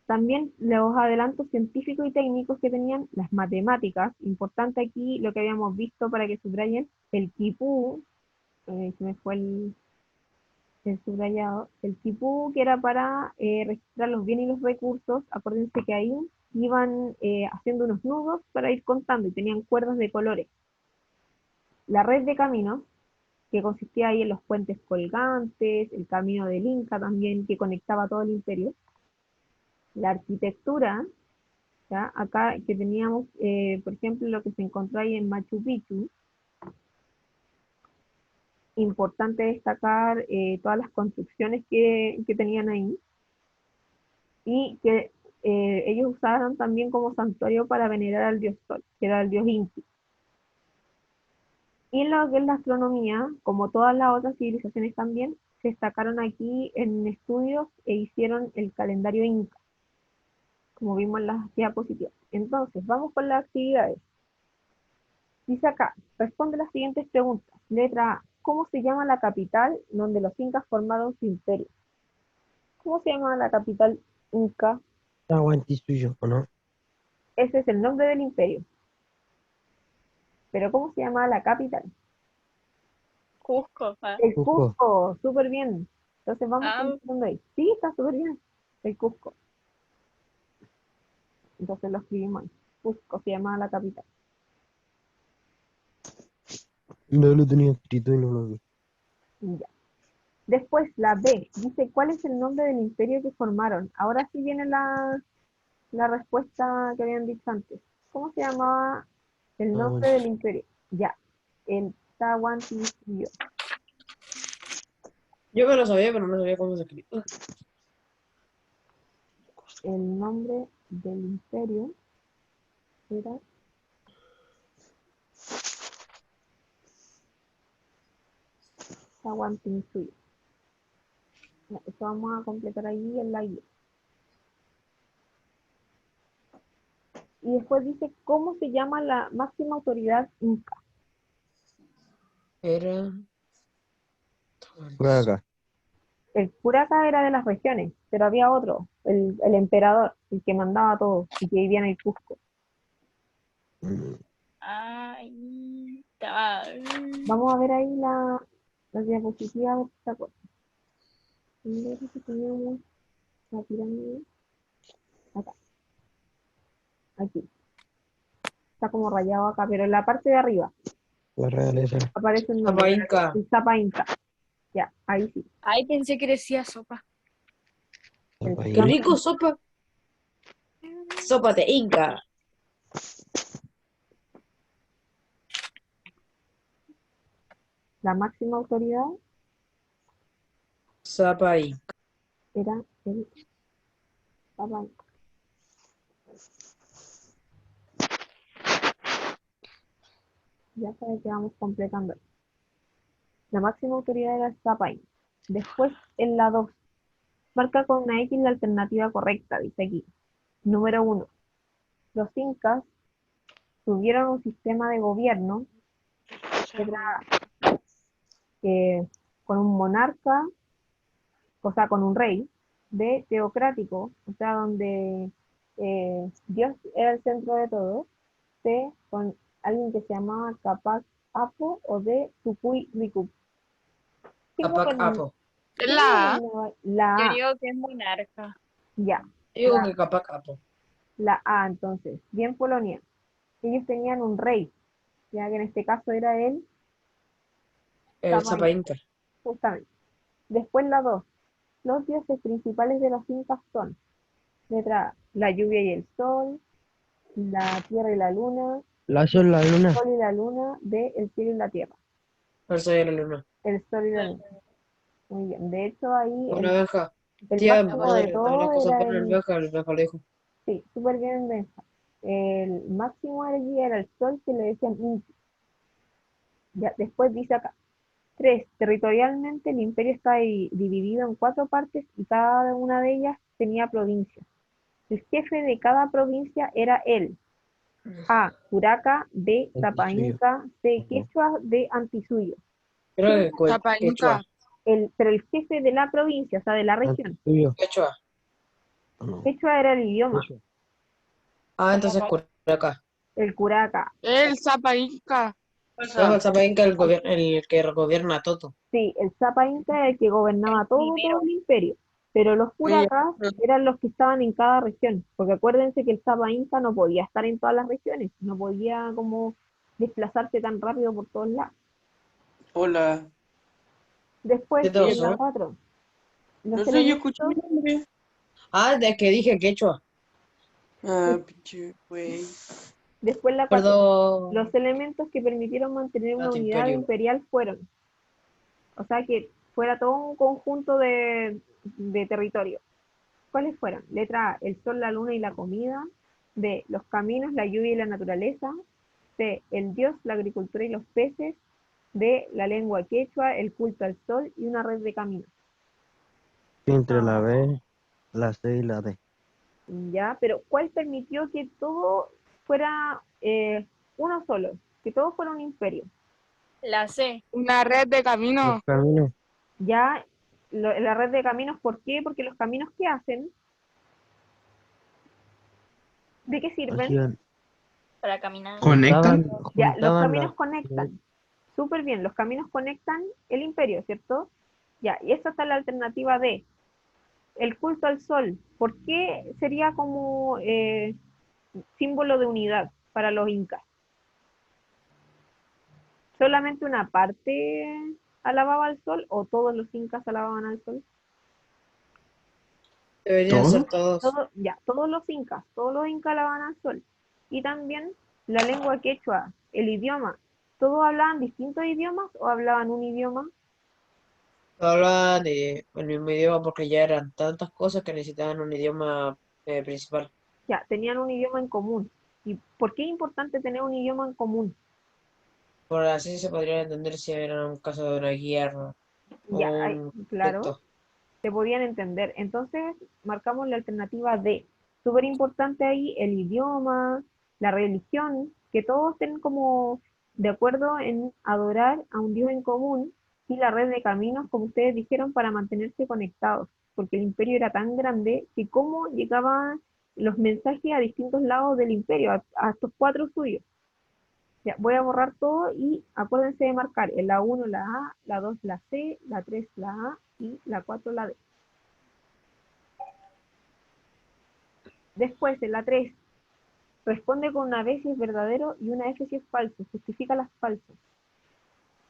También los adelantos científicos y técnicos que tenían las matemáticas, importante aquí lo que habíamos visto para que subrayen, el quipú, se me fue el subrayado, el quipú que era para registrar los bienes y los recursos. Acuérdense que ahí iban haciendo unos nudos para ir contando y tenían cuerdas de colores. La red de caminos, que consistía ahí en los puentes colgantes, el camino del Inca también, que conectaba todo el imperio. La arquitectura, ¿ya? Acá que teníamos, por ejemplo, lo que se encontró ahí en Machu Picchu. Importante destacar todas las construcciones que tenían ahí y que ellos usaron también como santuario para venerar al dios Sol, que era el dios Inti. Y en lo que es la astronomía, como todas las otras civilizaciones también, se destacaron aquí en estudios e hicieron el calendario inca, como vimos en las diapositivas. Entonces, vamos con las actividades. Dice acá, responde las siguientes preguntas. Letra A, ¿cómo se llama la capital donde los incas formaron su imperio? ¿Cómo se llama la capital inca? Tahuantinsuyo, ¿o no? Ese es el nombre del imperio. Pero ¿cómo se llama la capital? Cusco. El Cusco. Cusco, súper bien. Entonces vamos Ah. contando ahí. Sí, está súper bien. El Cusco. Entonces lo escribimos ahí. Cusco se llama la capital. No lo tenía escrito y no lo vi. Ya. Después la B dice, ¿cuál es el nombre del imperio que formaron? Ahora sí viene la respuesta que habían dicho antes. ¿Cómo se llamaba el nombre del imperio? Ya, el Tahuantinsuyo. Yo me lo sabía, pero no sabía cómo se escribe. El nombre del imperio era Tahuantinsuyo. Ya, esto vamos a completar ahí en la guía. Y después dice, ¿cómo se llama la máxima autoridad inca? Era... Por acá. El curaca era de las regiones, pero había otro, el emperador, el que mandaba todo y que vivía en el Cusco. Ahí está. Vamos a ver ahí la diapositiva, a ver si se acuerda. Primero que teníamos la pirámide acá, aquí. Está como rayado acá, pero en la parte de arriba La realeza. aparece un Zapa nombre, Inca. el Zapa Inca. Ya, ahí sí. Ay, pensé que decía sopa. El ¡Qué rico, sopa! Sopa de Inca. La máxima autoridad Zapa Inca. era el Zapa Inca. Ya sabes que vamos completando. La máxima autoridad era el Zapa Inca. Después, en la 2, marca con una X la alternativa correcta, dice aquí. Número 1. Los incas tuvieron un sistema de gobierno con un monarca, o sea, con un rey, B, teocrático, o sea, donde Dios era el centro de todo, C, con alguien que se llamaba Capac Apo, o D, Tucuy Ricup. ¿Quién Capac gobernaba? Apo. ¿Quién La A. gobernaba? La Yo A, digo que es monarca. ya. Digo que Capac Apo. La A, entonces, bien Polonia. Ellos tenían un rey, ya que en este caso era él, El Zapa Inca. justamente. Después la 2. Los dioses principales de los incas son, letra A, la lluvia y el sol, la tierra y la luna, La sol, la luna. el sol y la luna, B, el cielo y la tierra. El sol de la luna. El sol y la luna. Muy bien. De hecho, ahí Una abeja. el Tía, máximo de dame una todo cosa era para la abeja lo dijo. sí, súper bien, Benja. El máximo allí era el sol, que le decían Inti. Ya, después dice acá. 3. Territorialmente el imperio está dividido en 4 partes y cada una de ellas tenía provincias. El jefe de cada provincia era él. A, Curaca, B, Zapa Inca, C, Quechua, D, Antisuyo. Creo que Zapa Quechua. Inca. Pero el jefe de la provincia, o sea, de la región. Quechua. Quechua era el idioma. Ah, entonces Curaca. El Curaca. El Zapa Inca. No, el Zapa Inca el que gobierna todo. Sí, el Zapa Inca era el que gobernaba todo el imperio. Pero los Curacas eran los que estaban en cada región. Porque acuérdense que el Zapa Inca no podía estar en todas las regiones. No podía como desplazarse tan rápido por todos lados. Hola. Después, ¿Qué te en pasó? la 4. No sé, yo escuché mi nombre. Ah, de que dije Quechua. Ah, pinche güey. Después la 4. Perdón. Los elementos que permitieron mantener una unidad Imperio. imperial fueron, o sea, que fuera todo un conjunto de territorio. ¿Cuáles fueron? Letra A, el sol, la luna y la comida. B, los caminos, la lluvia y la naturaleza. C, el dios, la agricultura y los peces. D, la lengua quechua, el culto al sol y una red de caminos. Entre la B, la C y la D. Ya, pero ¿cuál permitió que todo fuera uno solo? Que todo fuera un imperio. La C. Una red de Los caminos. caminos Ya, la red de caminos, ¿por qué? Porque los caminos, ¿qué hacen? ¿De qué sirven? hacían, Para caminar. ¿Conectan? Ya, los juntaban caminos la- conectan. Súper bien, los caminos conectan el imperio, ¿cierto? Ya, y esta está la alternativa D. El culto al sol. ¿Por qué sería como símbolo de unidad para los incas? ¿Solamente una parte alababa al sol o todos los incas alababan al sol? Deberían ¿Todo? ser todos. Ya, todos los incas alababan al sol. Y también la lengua quechua, el idioma. ¿Todos hablaban distintos idiomas o hablaban un idioma? Hablaban el mismo idioma porque ya eran tantas cosas que necesitaban un idioma principal. Ya, tenían un idioma en común. ¿Y por qué es importante tener un idioma en común? Por así se podría entender si era un caso de una guerra o Ya, un claro, conflicto. se podían entender. Entonces, marcamos la alternativa D. Súper importante ahí el idioma, la religión, que todos estén como de acuerdo en adorar a un Dios en común y la red de caminos, como ustedes dijeron, para mantenerse conectados, porque el imperio era tan grande que cómo llegaban los mensajes a distintos lados del imperio, a estos cuatro suyos. Ya, voy a borrar todo y acuérdense de marcar en la 1 la A, la 2 la C, la 3 la A y la 4 la D. Después, en la 3, responde con una B si es verdadero y una F si es falso. Justifica las falsas.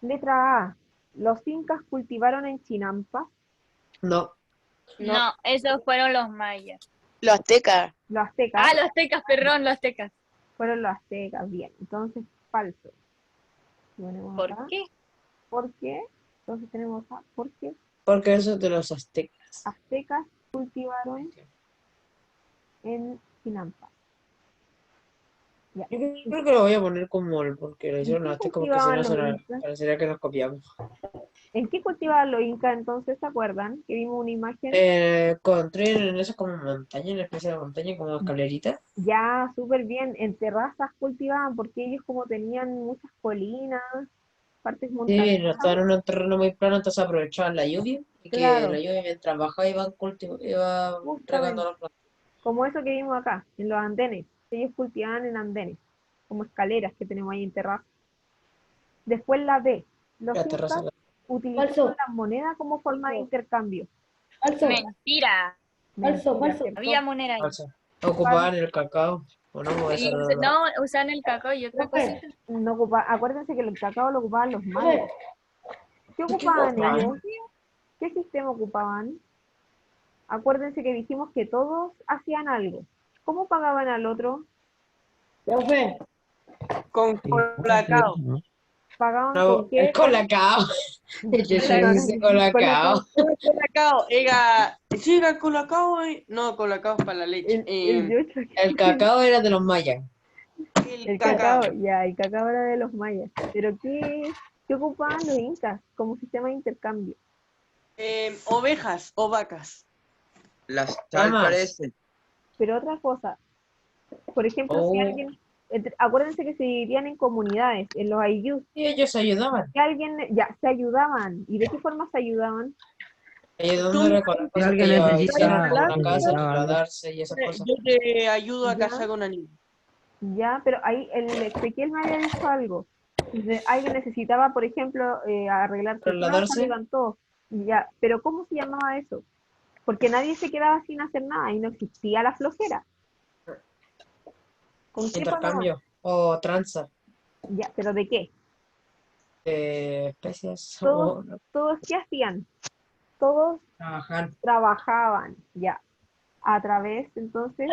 Letra A. Los incas cultivaron en Chinampa. No, No, esos fueron los mayas. Los aztecas. Los aztecas. Ah, los aztecas, perdón, los aztecas. Fueron los aztecas. Bien, entonces falso. Lo ponemos ¿Por acá. qué? ¿Por qué? Entonces tenemos A. ¿Por qué? porque eso es de los aztecas. Aztecas cultivaron en Chinampa. Ya. Yo creo que lo voy a poner como el porque lo ¿En hicieron qué los aztecas porque si cultivaban no los incas? parecería que nos copiamos. ¿En qué cultivaban los incas entonces? ¿Se acuerdan? Que vimos una imagen. Construyen en eso como montaña, una especie de montaña como escalerita. Ya, súper bien. En terrazas cultivaban porque ellos como tenían muchas colinas, partes Sí, montañosas. estaban en un terreno muy plano, entonces aprovechaban la lluvia y que la Claro, lluvia mientras bajaba iban regando justamente. las plantas. Como eso que vimos acá, en los andenes. Ellos cultivaban en andenes, como escaleras que tenemos ahí en terrazas. Después la B. Los Las terrazas. incas utilizaban Falso. la moneda como forma de Falso. intercambio. Falso. Mentira. Falso, Mentira, falso. ¿cierto? Había moneda ahí. Falso. Ocupaban el cacao, ¿o no? O Sí, eso no, no, usaban el cacao y otra Profe, cosita. No acuérdense que el cacao lo ocupaban los profe, mayas. ¿Qué ocupaban ocupaban? ellos? ¿Qué sistema ocupaban? Acuérdense que dijimos que todos hacían algo. ¿Cómo pagaban al otro? profe, Con colacao. ¿no? ¿Pagaban No, con qué? el colacao. Yo No, no, dice no, colacao. Colacao, sí, era colacao, no, colacao es para la leche. El yocho, El cacao era de los mayas. el Cacao. cacao, ya, el cacao era de los mayas. Pero ¿qué ocupaban los incas como sistema de intercambio? Ovejas o vacas. Las tal Llamas. parece. Pero otra cosa, por ejemplo, si Oh, alguien, acuérdense que se dividían en comunidades, en los ayllus, y ellos ayudaban. que alguien, ya, se ayudaban. ¿Y de qué forma se ayudaban? Ayudándole con las Si cosas que alguien ellos necesitaba, hicieron en la casa, necesitaba algo, trasladarse y esas cosas. Yo te ayudo a Ya. cazar con animales. Ya, pero ahí el Ezequiel me había dicho algo. Alguien necesitaba, por ejemplo, arreglar su casa, Trasladarse. levantó. Ya, pero ¿cómo se llamaba eso? Porque nadie se quedaba sin hacer nada y no existía la flojera. ¿Con qué pagaban? Intercambio o tranza Ya, pero ¿de qué? de especies Todos, o todos ¿qué hacían? Todos trabajar trabajaban, ya. A través, entonces,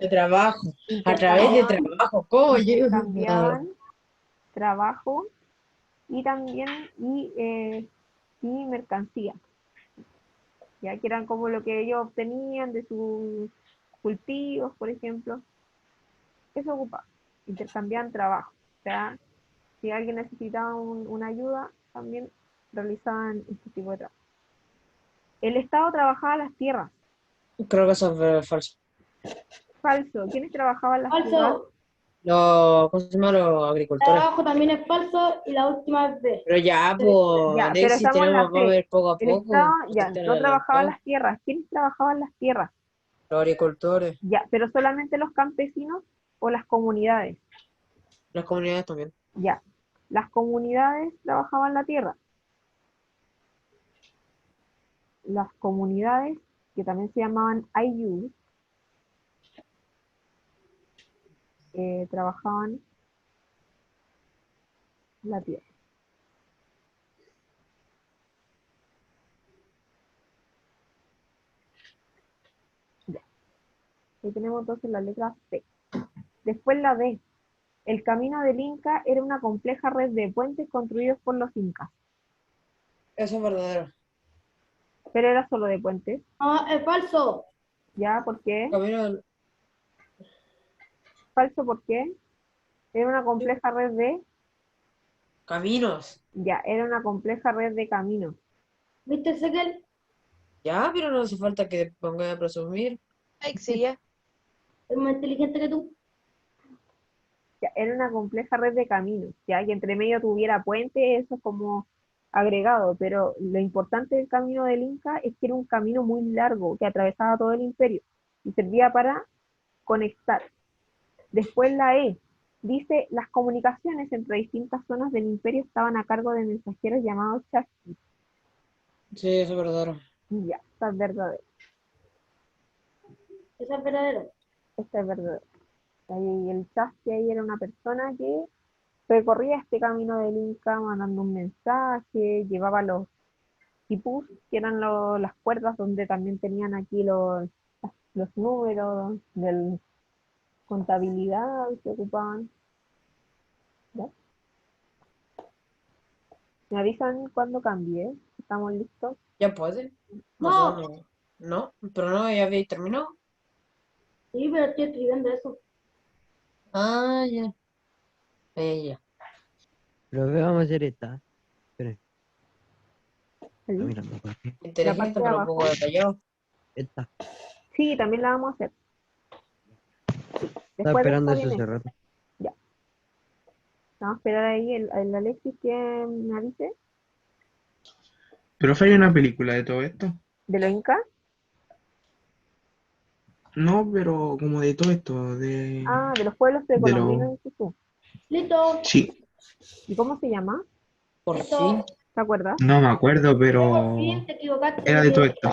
de trabajo, a través de intercambiaban, trabajo, coño. intercambiaban trabajo y también y mercancía, ya que eran como lo que ellos obtenían de sus cultivos, por ejemplo. Eso ocupa, intercambiaban trabajo. O sea, si alguien necesitaba una ayuda, también realizaban este tipo de trabajo. El Estado trabajaba las tierras. Creo que eso es falso. Falso. ¿Quiénes trabajaban las tierras? Falso. ¿Cómo se llama? Los La de agricultores. abajo también es falso y la última es B. Pero ya, pues, Ya, pero Alexis, estamos en la vamos a ver C. poco a El poco. Estado No ya te no trabajaban adelantado. las tierras. ¿Quiénes trabajaban las tierras? Los agricultores, Ya, pero solamente los campesinos o las comunidades. las comunidades también. Ya, las comunidades trabajaban la tierra. Las comunidades, que también se llamaban Aylus, trabajaban la tierra. Ya. Ahí tenemos entonces la letra C. Después la D. El camino del Inca era una compleja red de puentes construidos por los incas. Eso es verdadero. Pero era solo de puentes. No, es falso. ¿Ya? ¿Por qué? Camino, Falso, ¿por qué? Era una compleja red de... caminos. Ya, era una compleja red de caminos. ¿Viste, Ezequiel? Ya, pero no hace falta que ponga a presumir. Exia. Es más inteligente que tú. Ya, era una compleja red de caminos, ya que entre medio tuviera puentes, eso es como agregado, pero lo importante del camino del Inca es que era un camino muy largo que atravesaba todo el imperio y servía para conectar. Después la E dice, las comunicaciones entre distintas zonas del imperio estaban a cargo de mensajeros llamados chasquis. Sí, eso es verdadero. Ya, esta es verdadera, Eso es verdadero. esta es verdadera. Y el chasqui ahí era una persona que recorría este camino del Inca mandando un mensaje, llevaba los quipus, que eran las cuerdas donde también tenían aquí los números de contabilidad que ocupaban. ¿Ya? Me avisan cuando cambie, ¿estamos listos? ¿Ya puede? No. No, no, pero no, ya había terminado. Sí, pero estoy escribiendo eso. Ah, ya. Ya. Pero ¿qué vamos a hacer esta? Esperen, ¿Sí? está mirando para aquí. La Inteligente, parte de pero un abajo. poco detallado. Esta. Sí, también la vamos a hacer. Estaba Después de esperando esta eso viene, hace rato. ya. Vamos a esperar ahí el Alexis que me avise Profe, ¿hay una película de todo esto? de los incas. No, pero como de todo esto, Ah, de los pueblos de precolombinos, lo... dices tú. Listo. Sí, ¿Y cómo se llama? Por Listo. fin. ¿Te acuerdas? no me acuerdo, Por pero fin te equivocaste. era de todo esto.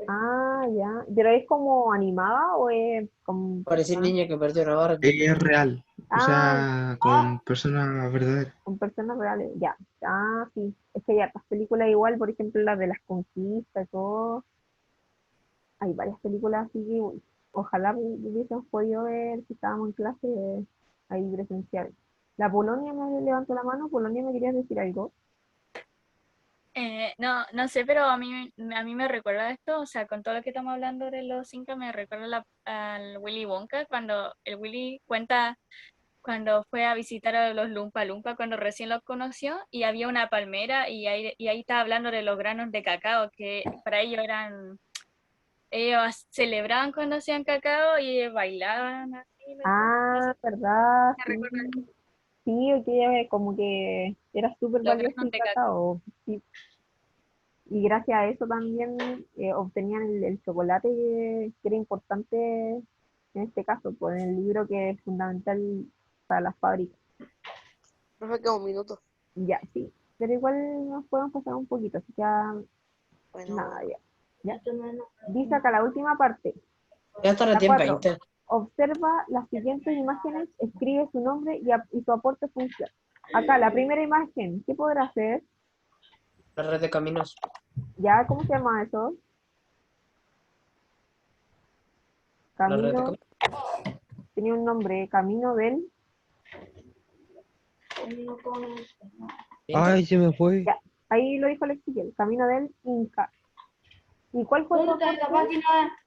Ah, ya. ¿Pero es como animada o es como Parecía un persona? niño que perdió una Barbie. Es real, o Ah, sea, con personas verdaderas. con personas reales, ya. Ah, sí. Es que hay hartas películas igual, por ejemplo, las de las conquistas, todo. Hay varias películas así que ojalá hubiésemos podido ver si estábamos en clase ahí presencial. La Polonia me levantó la mano. Polonia, ¿me querías decir algo? No, no sé, pero a mí me recuerda esto, o sea, con todo lo que estamos hablando de los incas, me recuerda al Willy Wonka, cuando el Willy cuenta cuando fue a visitar a los Lumpa Lumpa, cuando recién los conoció, y había una palmera, y ahí estaba hablando de los granos de cacao, que para ellos celebraban cuando hacían cacao y bailaban así. Ah, ¿verdad? Me Sí. recuerda Sí, que como que era súper los valioso granos el de cacao. cacao. Sí. Y gracias a eso también obtenían el chocolate que era importante en este caso, pues en el libro que es fundamental para las fábricas. Profe, queda un minuto. Ya, sí. Pero igual nos podemos pasar un poquito, así que Bueno, nada, ya. Ya. Esto no es- Dice acá la última parte. Ya está la La 10 4. 20. Observa las siguientes imágenes, escribe su nombre y su aporte función. Acá, la primera imagen, ¿qué podrá hacer? La red de caminos. ¿Ya? ¿Cómo se llama eso? La red de Camino, caminos. tenía un nombre, Camino del... Ay, se me fue. Ya, ahí lo dijo Alexis, el Camino del Inca. ¿Y cuál fue su ¿Dónde está esa aporte? página?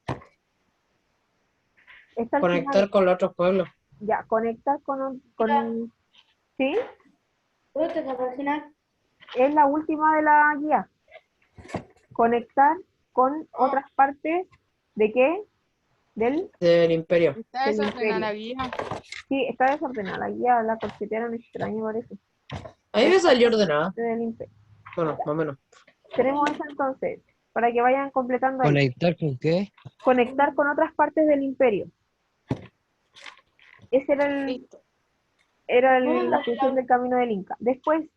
Está al Conectar final. con los otros pueblos. Ya, conectar con... ¿Sí? ¿Dónde está esa página? Es la última de la guía. conectar con otras partes de qué? Del imperio. Está Del desordenada la imperio. guía. Sí, está desordenada. La guía la corchetearon extraño, parece. A mí me salió ordenada. Del imperio. Bueno, más o menos. Tenemos eso entonces, para que vayan completando ahí. ¿Conectar con qué? Conectar con otras partes del imperio. Ese era la función del camino del Inca. Después,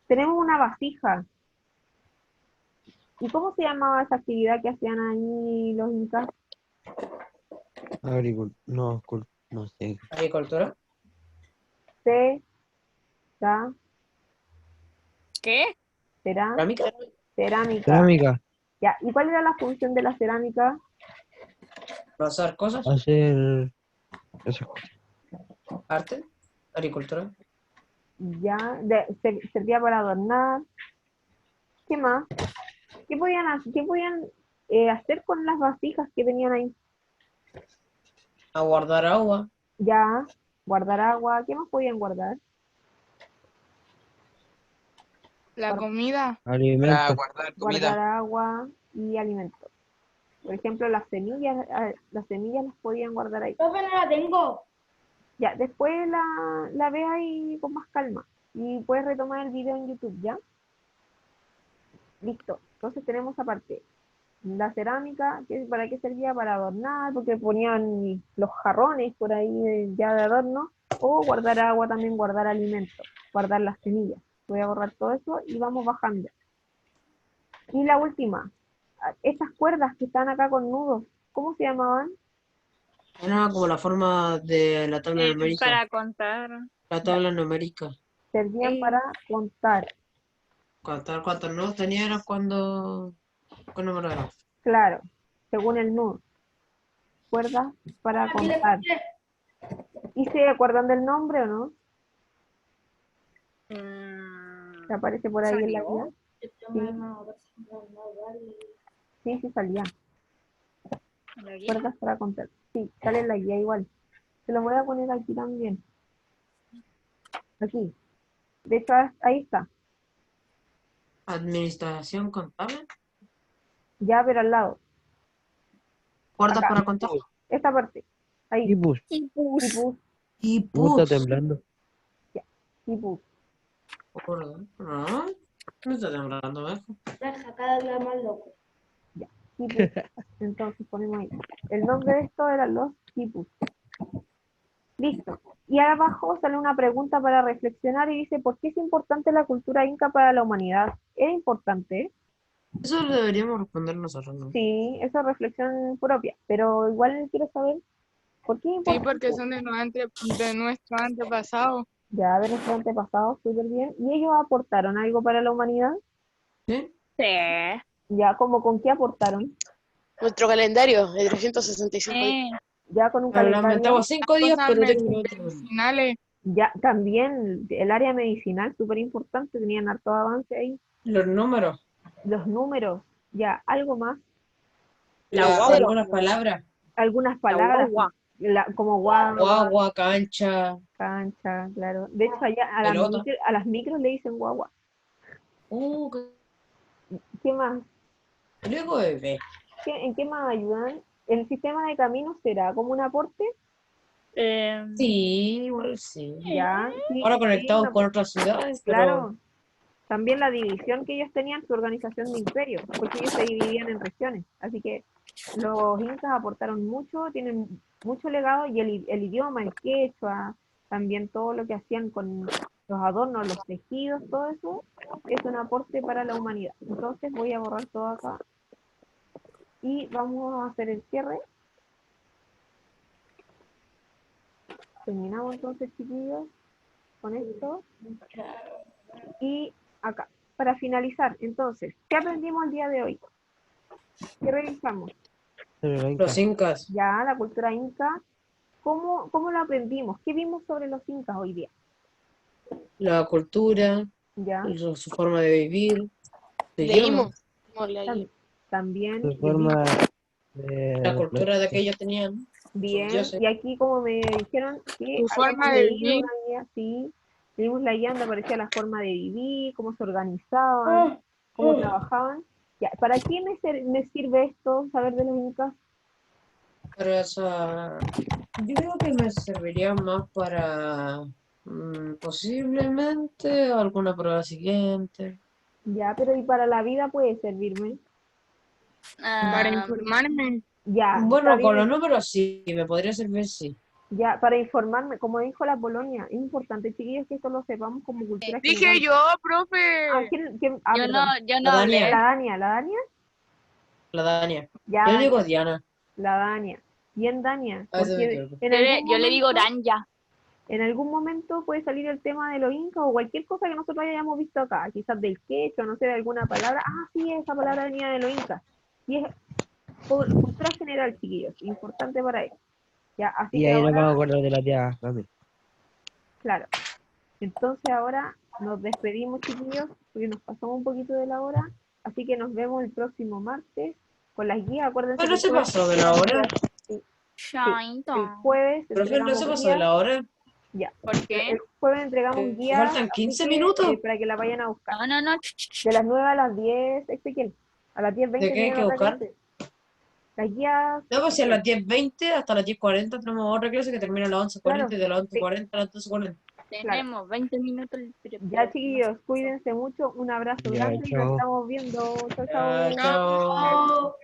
tenemos una vasija. ¿Y cómo se llamaba esa actividad que hacían ahí los incas? No sé. Agricultura. ¿Qué? Cerámica. Cerámica. Cerámica. Ya. ¿Y cuál era la función de la cerámica? Pasar cosas. Hacer esas cosas. Arte. Agricultura. Ya. Servía para adornar. ¿Qué más? ¿Qué podían hacer con las vasijas que tenían ahí? A guardar agua. Ya. Guardar agua. ¿Qué más podían guardar? La comida. Alimentos. Guardar agua y alimentos. Por ejemplo, las semillas las podían guardar ahí. Profe, no la tengo. Ya, después la ve ahí con más calma y puedes retomar el video en YouTube, ¿ya? Listo. Entonces tenemos aparte la cerámica, ¿para qué servía? Para adornar, porque ponían los jarrones por ahí ya de adorno, o guardar agua también, guardar alimentos, guardar las semillas. Voy a borrar todo eso y vamos bajando. Y la última, estas cuerdas que están acá con nudos, ¿cómo se llamaban? Era como la forma de la tabla numérica. Para contar. La tabla numérica. Servían para contar. Contar cuántos nudos tenía era cuando... ¿Qué número era? Claro, según el nudo. Cuerdas para contar. ¿Y se acuerdan del nombre o no? ¿Se aparece por ahí en la guía? Sí, salía. Cuerdas para contar. Sí, sale en la guía igual. Se lo voy a poner aquí también. Aquí. De hecho, ahí está. Administración contable. Ya, pero al lado. Cuerdas Acá. para contar. Esta parte. Ahí. Tipus. Tipus. Está temblando. Ya. Tipus. ¿No? No está temblando, ¿ves? Deja cada día más loco. Ya. Tipus. Entonces ponemos ahí. El nombre de esto eran los tipus. Listo. Y abajo sale una pregunta para reflexionar y dice, ¿por qué es importante la cultura inca para la humanidad? ¿Es importante? Eso lo deberíamos responder nosotros, ¿no? Sí, eso es reflexión propia, pero igual quiero saber, ¿por qué es Sí, importante? porque son de nuestro antepasado. Ya, de nuestros antepasados, súper bien. ¿Y ellos aportaron algo para la humanidad? ¿Sí? Sí. Ya, ¿como con qué aportaron? Nuestro calendario de 365 días. Ya con un Lamentaba calendario. 5 días, Cosas pero tengo otro. medicinales. Ya, también el área medicinal, súper importante, tenían harto avance ahí. Los números. Los números, ya, algo más. Algunas palabras. Algunas palabras, como guagua, Guagua, cancha. cancha, claro. De hecho, allá Pelota. a las micros le dicen guagua. ¿Qué más? Luego bebé. ¿En qué más ayudan? ¿El sistema de caminos será como un aporte? Sí, igual sí. Ya, sí, Ahora conectados sí, con otras ciudades, claro. También la división que ellos tenían, su organización de imperio, porque ellos se dividían en regiones. Así que los incas aportaron mucho, tienen mucho legado, y el idioma, el quechua, también todo lo que hacían con los adornos, los tejidos, todo eso, es un aporte para la humanidad. Entonces voy a borrar todo acá. Y vamos a hacer el cierre. Terminamos entonces, chiquillos, con esto. Y acá, para finalizar, entonces, ¿qué aprendimos el día de hoy? ¿Qué revisamos? Los incas. Ya, la cultura inca. ¿Cómo lo aprendimos? ¿Qué vimos sobre los incas hoy día? La cultura. Ya. Su forma de vivir. Su idioma. Leímos. También. Su forma de... La cultura de que ellos tenían. Bien, dioses. y aquí como me dijeron que Su forma habíamos de leído vivir. una guía, sí, leímos la guía donde aparecía la forma de vivir, cómo se organizaban, cómo trabajaban, Ya, ¿para qué me sirve esto, saber de los incas? Pero esa, yo creo que me serviría más para posiblemente alguna prueba siguiente. Ya, pero ¿y para la vida puede servirme? Para Ah, informarme. Ya, está Bueno, con los bien. números sí, me podría servir, sí. Ya, para informarme, como dijo la Polonia, es importante, chiquillos, que esto lo sepamos como cultura Dije general. yo, profe. Ah, yo no, perdón. yo La no hablé. Dania, La Dania, la Dania. ya, Yo Dania, digo Diana. la Dania. Bien, Dania, A veces me porque equivoco. Yo le digo Ranja. en algún momento puede salir el tema de los incas o cualquier cosa que nosotros hayamos visto acá, quizás del quechua, no sé, de alguna palabra. Ah, sí, esa palabra venía de los incas. Y es cultura general, chiquillos, importante para ellos. Ya, así Y que ahí nos vamos a ahora, acordar de la tía Mami. claro. Entonces ahora nos despedimos, chiquillos, porque nos pasamos un poquito de la hora. Así que nos vemos el próximo martes con las guías. Acuérdense Pero que el se jueves pasó de la hora. sí, Chaito. el jueves Profe, no se entregamos pasó de guías. la hora. Ya. ¿Por qué? El jueves entregamos guías. Faltan así 15 que, minutos. para que la vayan a buscar. No. De las 9 a las 10, Ezequiel. A las 10:20 ¿De qué hay tienen que otra buscar? clase. Las guías, No, pues si a las 10:20 hasta las 10:40 tenemos otra clase que termina a las 11:40 claro, y de las sí, 11:40 a las 12:40. Tenemos 20 minutos. ya, chiquillos, cuídense mucho. Un abrazo Ya, grande y nos chao. estamos viendo. Chao, Ya, chao. chao. Chao.